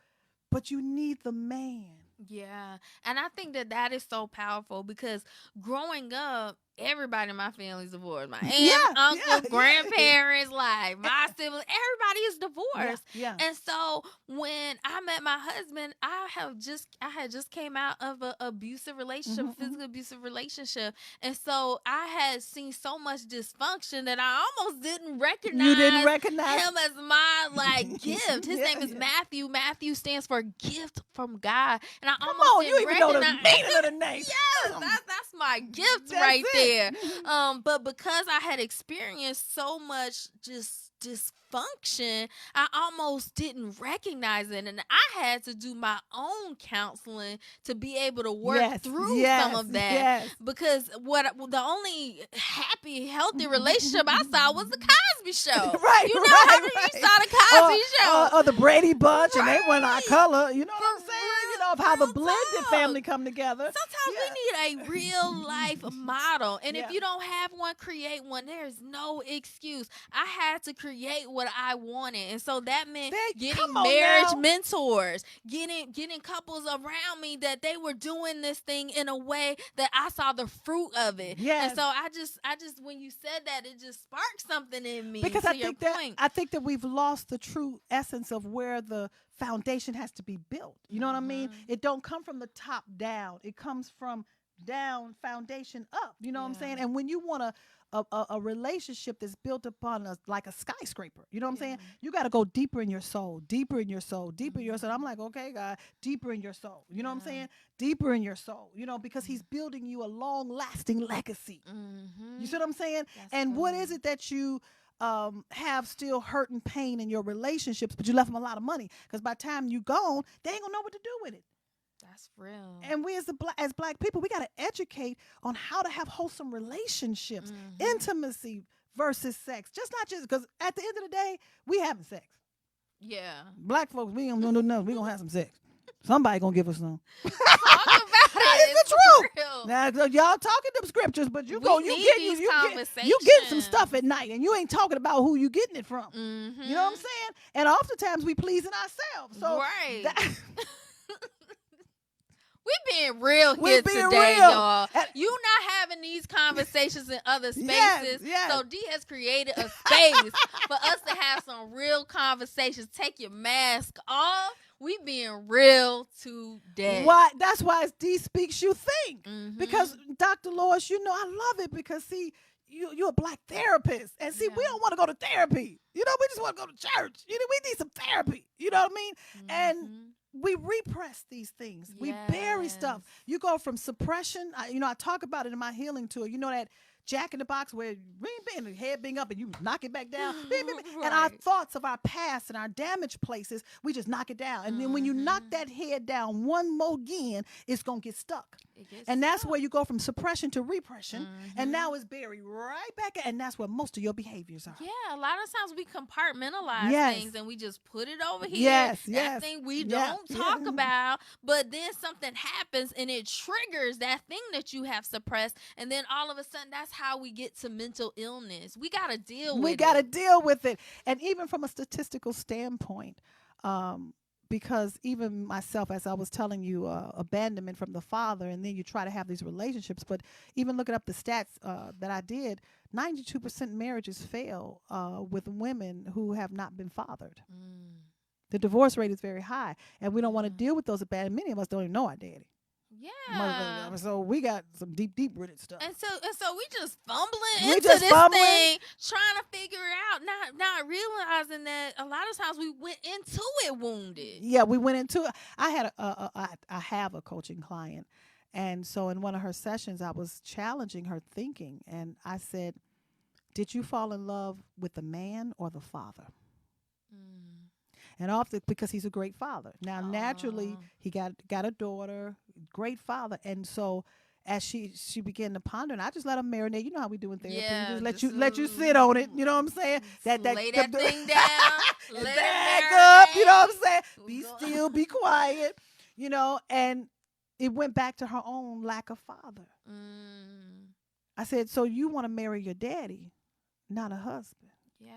But you need the man. Yeah. And I think that is so powerful, because growing up, everybody in my family's divorced. My aunt, uncle, grandparents, like my siblings, everybody is divorced. And so when I met my husband, I had just came out of an abusive relationship, physical abusive relationship. And so I had seen so much dysfunction that I almost didn't recognize him as my gift. His name is Matthew. Matthew stands for gift from God. And I almost didn't recognize. Know the meaning of the name. Yes, that's my gift right there. But because I had experienced so much just dysfunction, I almost didn't recognize it, and I had to do my own counseling to be able to work through some of that. Because the only happy, healthy relationship I saw was the Cosby Show. You saw the Cosby Show, or the Brady Bunch, and they went our color. You know what I'm saying? You know, of how the blended family come together. Sometimes we need a real life model, and if you don't have one, create one. There's no excuse. I had to create what I wanted, and so that meant getting marriage mentors, getting couples around me that they were doing this thing in a way that I saw the fruit of it. And so I just when you said that, it just sparked something in me. Because I think that we've lost the true essence of where the foundation has to be built. You know what I mean? It don't come from the top down. It comes from down, foundation up. You know what I'm Yeah. saying? And when you want a relationship that's built upon like a skyscraper, you know what I'm saying? You got to go deeper in your soul, deeper in your soul, deeper in your soul. I'm like, okay, God, deeper in your soul. You know what I'm saying? Deeper in your soul, you know, because he's building you a long lasting legacy. You see what I'm saying? That's And what good. is it that you have still hurt and pain in your relationships, but you left them a lot of money? Because by the time you gone, they ain't gonna know what to do with it. That's real. And we as black people, we got to educate on how to have wholesome relationships, intimacy versus sex. Just not just because at the end of the day, we having sex. Yeah. Black folks, we ain't gonna do nothing. We gonna have some sex. Somebody gonna give us some. Talk about it. It's the for truth. real. Now y'all talking them scriptures, but you We go, need you these you getting some conversations. stuff at night, and you ain't talking about who you getting it from. Mm-hmm. You know what I'm saying? And oftentimes we pleasing ourselves. So Right. that- We being real We here being today, real. y'all. You not having these conversations in other spaces. Yes. So D has created a space for us to have some real conversations. Take your mask off. We being real today. Why? That's why it's D Speaks You Think. Mhm. Because Dr. Lois, you know, I love it because see, you're a black therapist. And see, we Yeah. don't want to go to therapy. You know, we just want to go to church. You know, we need some therapy. You know what I mean? And Mhm. we repress these things. We bury stuff. Yes. You go from suppression. I talk about it in my healing tour. You know that Jack in the Box where the head being up and you knock it back down. Bing, bing, bing. And our Right. thoughts of our past and our damaged places, we just knock it down. And then when you knock that head down one more again, it's going to get stuck. It gets And that's stuck. where you go from suppression to repression. And now it's buried right back. And that's where most of your behaviors are. Yeah, a lot of times we compartmentalize Yes. things and we just put it over here. Yes, that yes. thing we Yeah, don't yeah. talk about, but then something happens and it triggers that thing that you have suppressed, and then all of a sudden that's how we get to mental illness. We got to deal with it. We got to deal with it. And even from a statistical standpoint, because even myself, as I was telling you, abandonment from the father, and then you try to have these relationships. But even looking up the stats that I did, 92% marriages fail with women who have not been fathered. The divorce rate is very high, and we don't want to deal with those abandoned. Many of us don't even know our daddy. Yeah. So we got some deep rooted stuff. And so we just fumbling We into just this fumbling. thing, trying to figure it out, not realizing that a lot of times we went into it wounded. Yeah, we went into it. I have a coaching client, and so in one of her sessions, I was challenging her thinking, and I said, "Did you fall in love with the man or the father?" And often because he's a great father. Now, naturally, he got a daughter, great father, and so as she began to ponder, and I just let her marinate. You know how we do in therapy. Yeah, Just just let you sit on it. You know what I'm saying? Lay that thing down, and let it back up. You know what I'm saying? Be Go- still, be quiet. You know, and it went back to her own lack of father. I said, so you want to marry your daddy, not a husband. Yeah.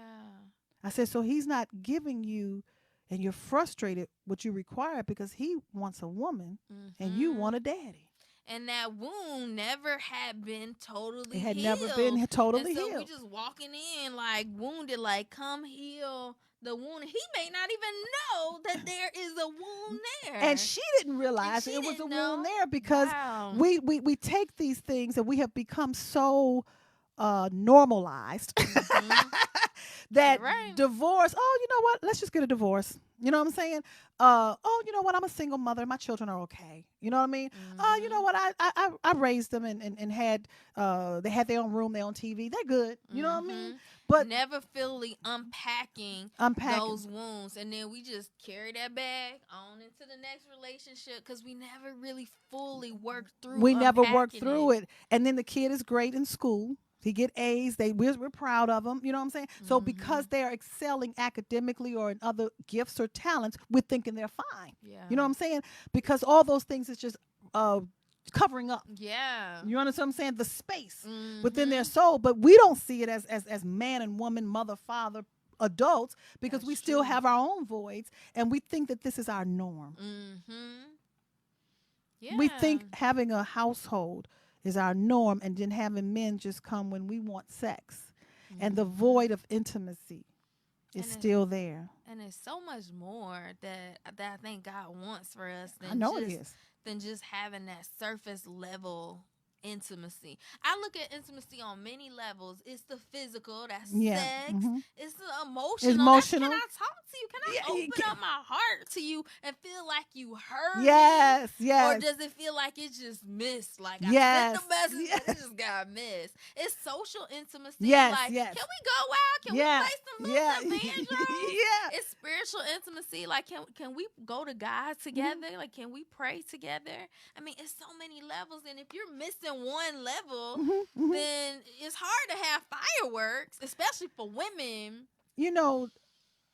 I said, so he's not giving you, and you're frustrated what you require because he wants a woman and you want a daddy. And that wound never had been totally It had healed. never been totally and so healed. we just walking in like wounded, like come heal the wound. He may not even know that there is a wound there. And she didn't realize she it was a didn't wound know. there because Wow. we take these things and we have become so normalized that Right. divorce, oh, you know what? Let's just get a divorce. You know what I'm saying? Oh, you know what? I'm a single mother. My children are okay. You know what I mean? Oh, you know what? I raised them and had they had their own room, their own TV. They're good. You know what I mean? But never fully unpacking those wounds, and then we just carry that bag on into the next relationship because we never really fully worked through. We never worked unpacking through it. And then the kid is great in school. He get A's. We're proud of them. You know what I'm saying? So because they are excelling academically or in other gifts or talents, we're thinking they're fine. Yeah. You know what I'm saying? Because all those things is just covering up. Yeah. You understand what I'm saying? The space within their soul. But we don't see it as man and woman, mother, father, adults, because That's we still true. have our own voids, and we think that this is our norm. Yeah. We think having a household is our norm, and then having men just come when we want sex. And the void of intimacy is still there. And it's so much more that I think God wants for us than I know it is. than just having that surface level intimacy. I look at intimacy on many levels. It's the physical, that's Yeah. sex. Mhm. It's the emotional. Emotional. Can I talk to you? Can I Yeah, you open can- up my heart to you and feel like you heard me? Yes, Or yes. does it feel like it just missed? Like Yes. I sent the message, Yes. but it just got missed. It's social intimacy. Yes, Like, yes. can we go out? Can Yeah, we play some yeah. Luther Vandross? Yeah. It's spiritual intimacy. Like, can we go to God together? Like, can we pray together? I mean, it's so many levels, and if you're missing one level, then it's hard to have fireworks, especially for women. You know,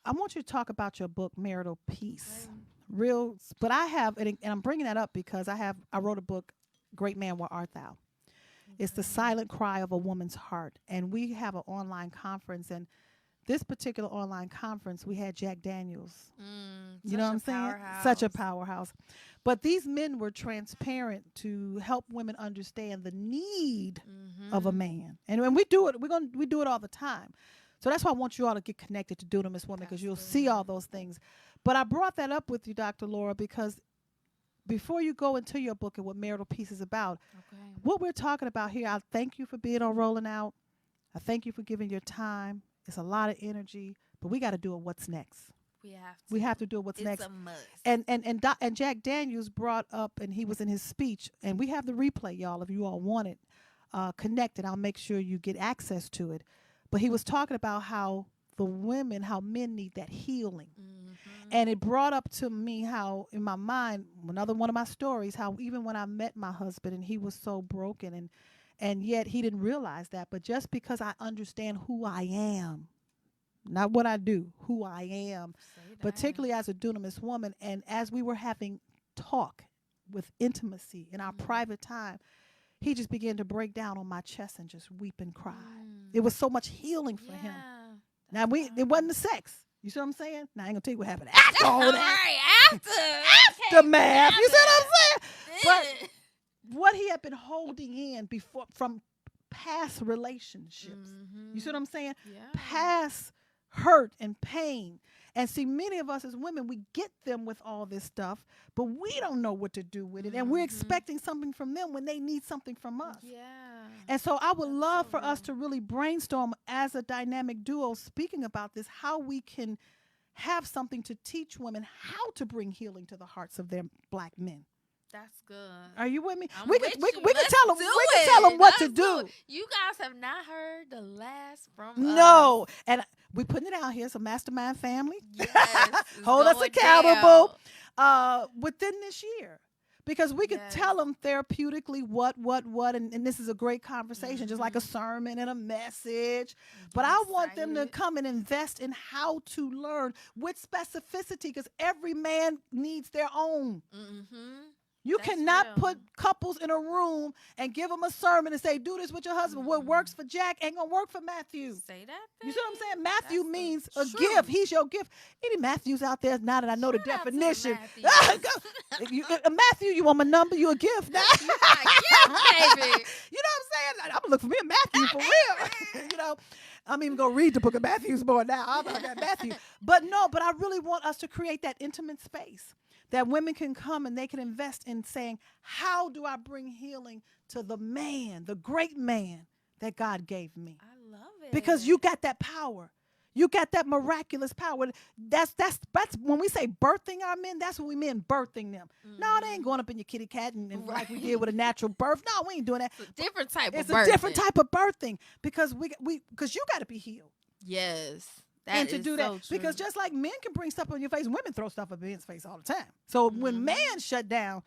I want you to talk about your book, Marital Peace. Right. But I have, and I'm bringing that up because I wrote a book, Great Man, Where Art Thou? It's the silent cry of a woman's heart. And we have an online conference, and this particular online conference, we had Jack Daniels. You know what I'm saying? Such a powerhouse. But these men were transparent to help women understand the need of a man. And when we do it, we do it all the time. So that's why I want you all to get connected to Dunamis Women, because you'll see all those things. But I brought that up with you, Dr. Laura, because before you go into your book and what Marital Peace is about, what we're talking about here, I thank you for being on Rolling Out. I thank you for giving your time. It's a lot of energy, but we got to do it. What's next? We have to do it. What's It's next? a must. And Jack Daniels brought up, and he was in his speech, and we have the replay, y'all. If you all want it, connected, I'll make sure you get access to it. But he was talking about how men need that healing. And it brought up to me how, in my mind, another one of my stories, how even when I met my husband and he was so broken, and yet he didn't realize that. But just because I understand who I am, not what I do, who I am, particularly as a Dunamis woman, and as we were having talk with intimacy in our private time, he just began to break down on my chest and just weep and cry. It was so much healing for him. Now, it wasn't the sex. You see what I'm saying? Now, I ain't going to tell you what happened after all that. Aftermath. You see what I'm saying? But what he had been holding in before from past relationships. You see what I'm saying? Past hurt and pain. And see, many of us as women, we get them with all this stuff, but we don't know what to do with it. And we're expecting something from them when they need something from us. And so I would love for us to really brainstorm as a dynamic duo, speaking about this, how we can have something to teach women how to bring healing to the hearts of their black men. That's good. Are you with me? I'm We with can you. tell them. Do We can it. tell them what to Let's do. it. You guys have not heard the last from us. No, and we putting it out here. It's a mastermind family. Yes, it's Hold us going accountable down. within this year. Because we could tell them therapeutically what, and this is a great conversation, just like a sermon and a message. But I want them to come and invest in how to learn with specificity, because every man needs their own. You cannot put couples in a room and give them a sermon and say, do this with your husband. What works for Jack ain't going to work for Matthew. Say that thing. You see what I'm saying? Matthew That's means the a truth. gift. He's your gift. Any Matthews out there, now that I know the Shout out to definition. Matthews. Matthew, you want my number? You a gift now. You got gift, baby. You know what I'm saying? I'm going to look for me a Matthew for real. You know, I'm even going to read the book of Matthews more now. I'm about that Matthew. But I really want us to create that intimate space that women can come and they can invest in saying, how do I bring healing to the man, the great man that God gave me? I love it. Because you got that power. You got that miraculous power. That's when we say birthing our men, that's what we mean, birthing them. No, they ain't going up in your kitty cat and like we did with a natural birth. No, we ain't doing that. It's a different type of birthing. It's a different type of birthing, because because you got to be healed. Yes. And to do that, because just like men can bring stuff on your face, women throw stuff on men's face all the time. So when man shut down,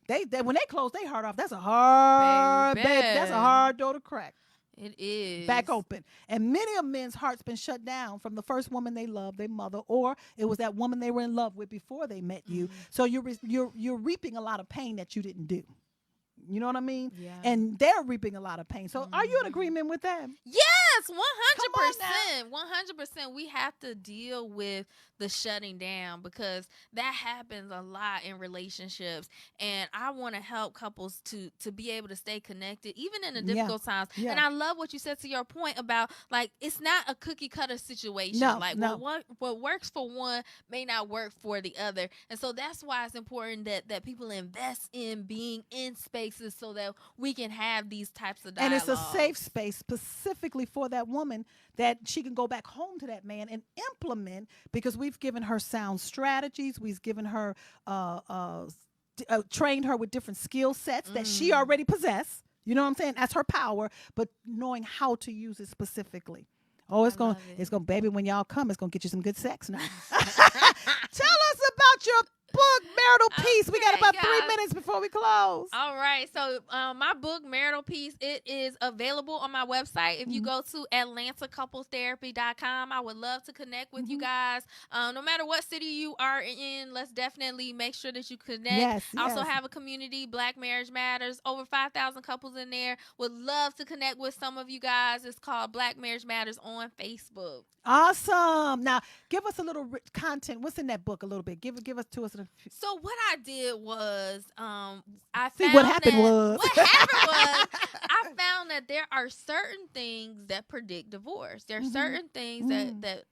they when they close their heart off, that's a hard that's a hard door to crack. It is back open. And many of men's hearts been shut down from the first woman they loved, their mother, or it was that woman they were in love with before they met you. So you're reaping a lot of pain that you didn't do. You know what I mean? Yeah. And they're reaping a lot of pain. So are you in agreement with that? Yes. Yes, Come 100%. We have to deal with the shutting down because that happens a lot in relationships. And I want to help couples to be able to stay connected, even in the difficult times. Yeah. And I love what you said to your point about, like, it's not a cookie cutter situation. No, like, no. what works for one may not work for the other. And so that's why it's important that people invest in being in spaces so that we can have these types of And dialogues. it's a safe space specifically for that woman that she can go back home to that man and implement, because we've given her sound strategies. We've given her, trained her with different skill sets that she already possessed. You know what I'm saying? That's her power, but knowing how to use it specifically. Oh, it's gonna, baby, when y'all come, it's gonna get you some good sex now. Tell us about your book, Marital Peace. We got about 3 minutes before we close. All right. So my book, Marital Peace, it is available on my website. If you go to AtlantaCouplesTherapy.com, I would love to connect with you guys. No matter what city you are in, let's definitely make sure that you connect. Yes, I also have a community, Black Marriage Matters, over 5,000 couples in there. Would love to connect with some of you guys. It's called Black Marriage Matters on Facebook. Awesome. Now, give us a little content. What's in that book a little bit? Give us to us. So what I did was, I What happened was I found that there are certain things that predict divorce. There are certain things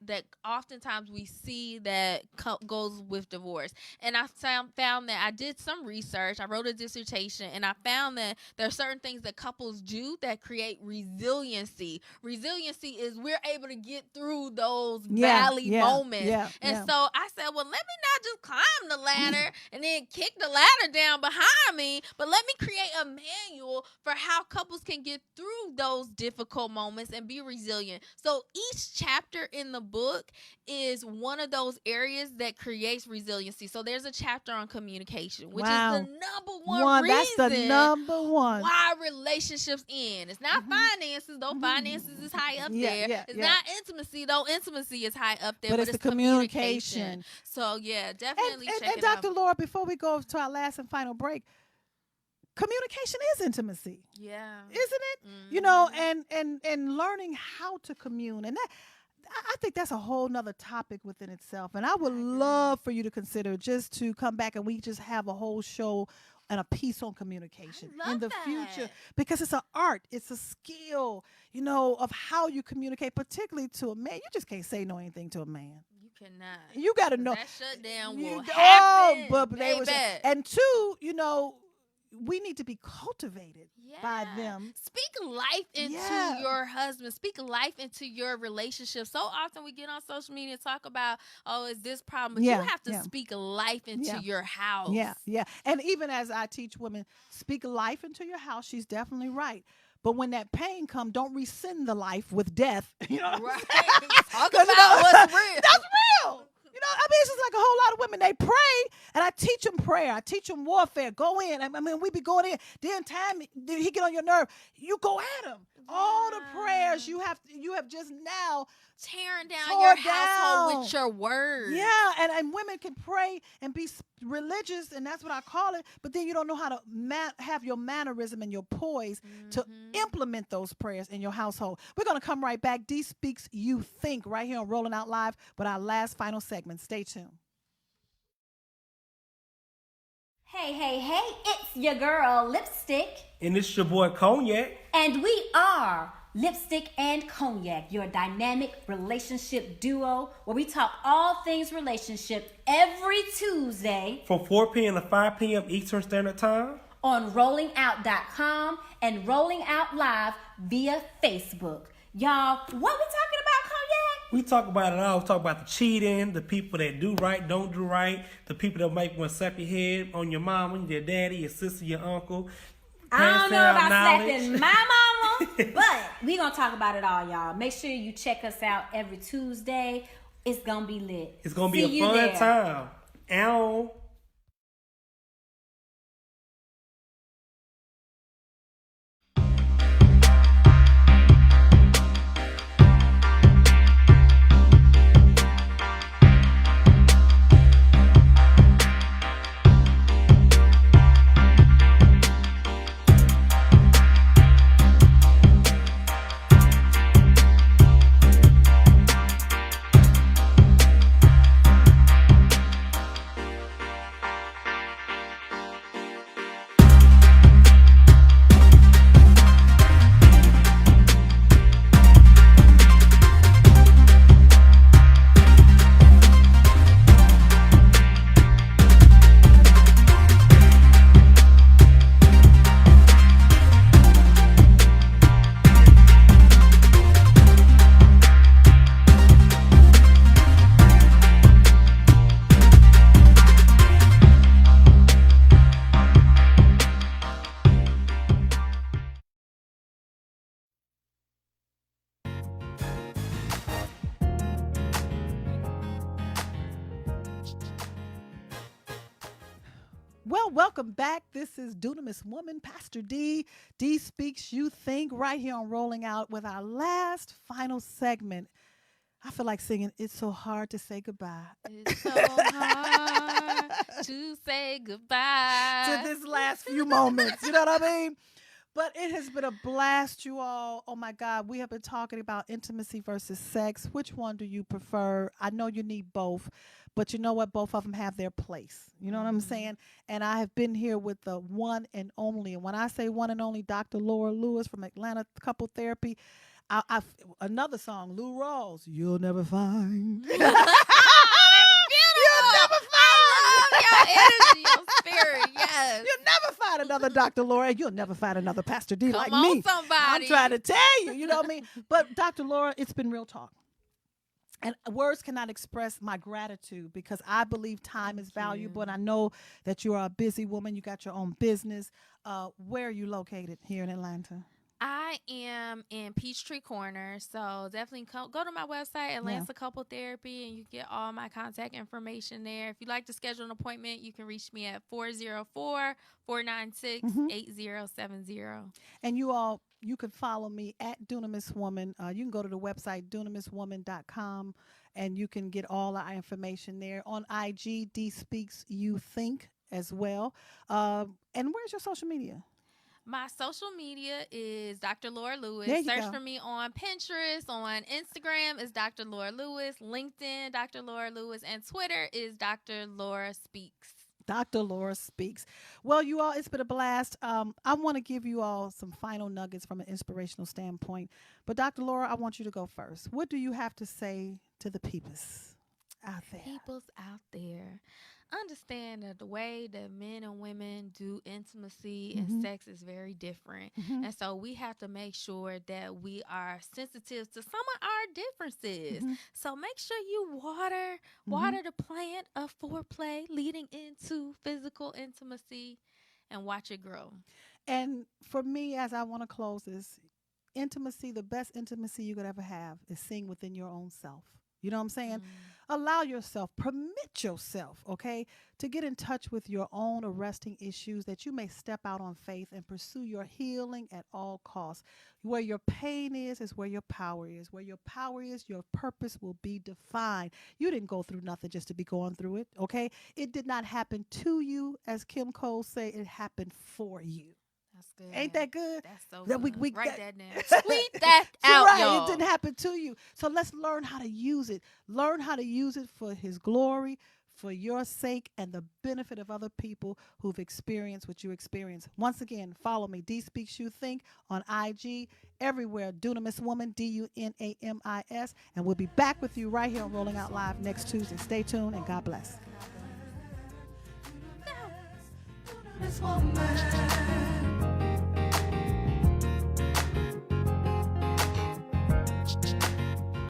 that oftentimes we see that goes with divorce. And I found that I did some research. I wrote a dissertation, and I found that there are certain things that couples do that create resiliency. Resiliency is we're able to get through those valley moments. So I said, well, let me not just climb the ladder and then kick the ladder down behind me, but let me create a manual for how couples can get through those difficult moments and be resilient. So each chapter in the book is one of those areas that creates resiliency. So there's a chapter on communication, which is the number one reason that's the number one why relationships end. It's not finances, though finances is high up there. It's not intimacy, though intimacy is high up there. But it's the communication. So yeah, definitely check and it Dr. out. Laura, before we go to our last and final break, communication is intimacy. Yeah. Isn't it? You know, and learning how to commune. And that, I think that's a whole nother topic within itself. And I would love for you to consider just to come back and we just have a whole show and a piece on communication in the future, because it's an art, it's a skill, you know, of how you communicate, particularly to a man. You just can't say no anything to a man. You cannot. You got to know. That shutdown will happen. And two, you know, we need to be cultivated by them. Speak life into your husband. Speak life into your relationship. So often we get on social media and talk about, oh, is this problem? But you have to speak life into your house. Yeah. And even as I teach women, speak life into your house, she's definitely right. But when that pain comes, don't rescind the life with death. You know what I'm saying? Talk about what's real. That's real. You know, I mean, it's just like a whole lot of women. They pray, and I teach them prayer. I teach them warfare. Go in. I mean, we be going in. Then time he get on your nerve, you go at him. All the prayers you have just now tearing down your household with your words. Yeah, and women can pray and be religious, and that's what I call it. But then you don't know how to have your mannerism and your poise to implement those prayers in your household. We're going to come right back. Dee Speaks You Think right here on Rolling Out Live with our last final segment. Stay tuned. Hey, it's your girl, Lipstick. And it's your boy, Cognac. And we are Lipstick and Cognac, your dynamic relationship duo, where we talk all things relationship every Tuesday from 4 p.m. to 5 p.m. Eastern Standard Time on rollingout.com and Rolling Out Live via Facebook. Y'all, what we talking about, Cognac? We talk about it all. We talk about the cheating, the people that do right, don't do right, the people that make one slap your head on your mama, your daddy, your sister, your uncle. I don't know about slapping my mama, but we gonna talk about it all, y'all. Make sure you check us out every Tuesday. It's gonna be lit. It's gonna be a fun time. Ow. Well, welcome back. This is Dunamis Woman, Pastor Dee. Dee Speaks, You Think, right here on Rolling Out with our last final segment. I feel like singing It's So Hard to Say Goodbye. It's so hard to say goodbye To this last few moments. You know what I mean? But it has been a blast, you all. Oh, my God. We have been talking about intimacy versus sex. Which one do you prefer? I know you need both, but you know what? Both of them have their place. You know what I'm saying? And I have been here with the one and only. And when I say one and only, Dr. Laura Lewis from Atlanta Couple Therapy. Another song, Lou Rawls, You'll Never Find. You'll never find. Your energy, your spirit, yes. You'll never find another Dr. Laura, and you'll never find another Pastor Dee like on, me. somebody. I'm trying to tell you, you know what I mean? But Dr. Laura, it's been real talk. And words cannot express my gratitude because I believe time is valuable. And I know that you are a busy woman. You got your own business. Where are you located here in Atlanta? I am in Peachtree Corner, so definitely go to my website, Atlanta Couple Therapy, and you get all my contact information there. If you'd like to schedule an appointment, you can reach me at 404-496-8070. And you can follow me at Dunamis Woman. You can go to the website, dunamiswoman.com, and you can get all our information there. On IG, D Speaks You Think as well. And where's your social media? My social media is Dr. Laura Lewis. There you Search go. for me on Pinterest, on Instagram is Dr. Laura Lewis, LinkedIn, Dr. Laura Lewis, and Twitter is Dr. Laura Speaks. Dr. Laura Speaks. Well, you all, it's been a blast. I want to give you all some final nuggets from an inspirational standpoint. But Dr. Laura, I want you to go first. What do you have to say to the peoples out there? Peoples out there. Understand that the way that men and women do intimacy and sex is very different. And so we have to make sure that we are sensitive to some of our differences. So make sure you water the plant of foreplay leading into physical intimacy and watch it grow. And for me, as I want to close this, intimacy, the best intimacy you could ever have is seeing within your own self. You know what I'm saying? Allow yourself, permit yourself, okay, to get in touch with your own arresting issues that you may step out on faith and pursue your healing at all costs. Where your pain is where your power is. Where your power is, your purpose will be defined. You didn't go through nothing just to be going through it, okay? It did not happen to you, as Kim Cole say, it happened for you. That's good. Ain't that good? That's so That good. we Write that down. Tweet that out, right. y'all. It didn't happen to you. So let's learn how to use it. Learn how to use it for his glory, for your sake, and the benefit of other people who've experienced what you experienced. Once again, follow me, D Speaks You Think, on IG, everywhere, Dunamis Woman, Dunamis. And we'll be back with you right here on Rolling Out Live next Tuesday. Stay tuned, and God bless. Dunamis Woman.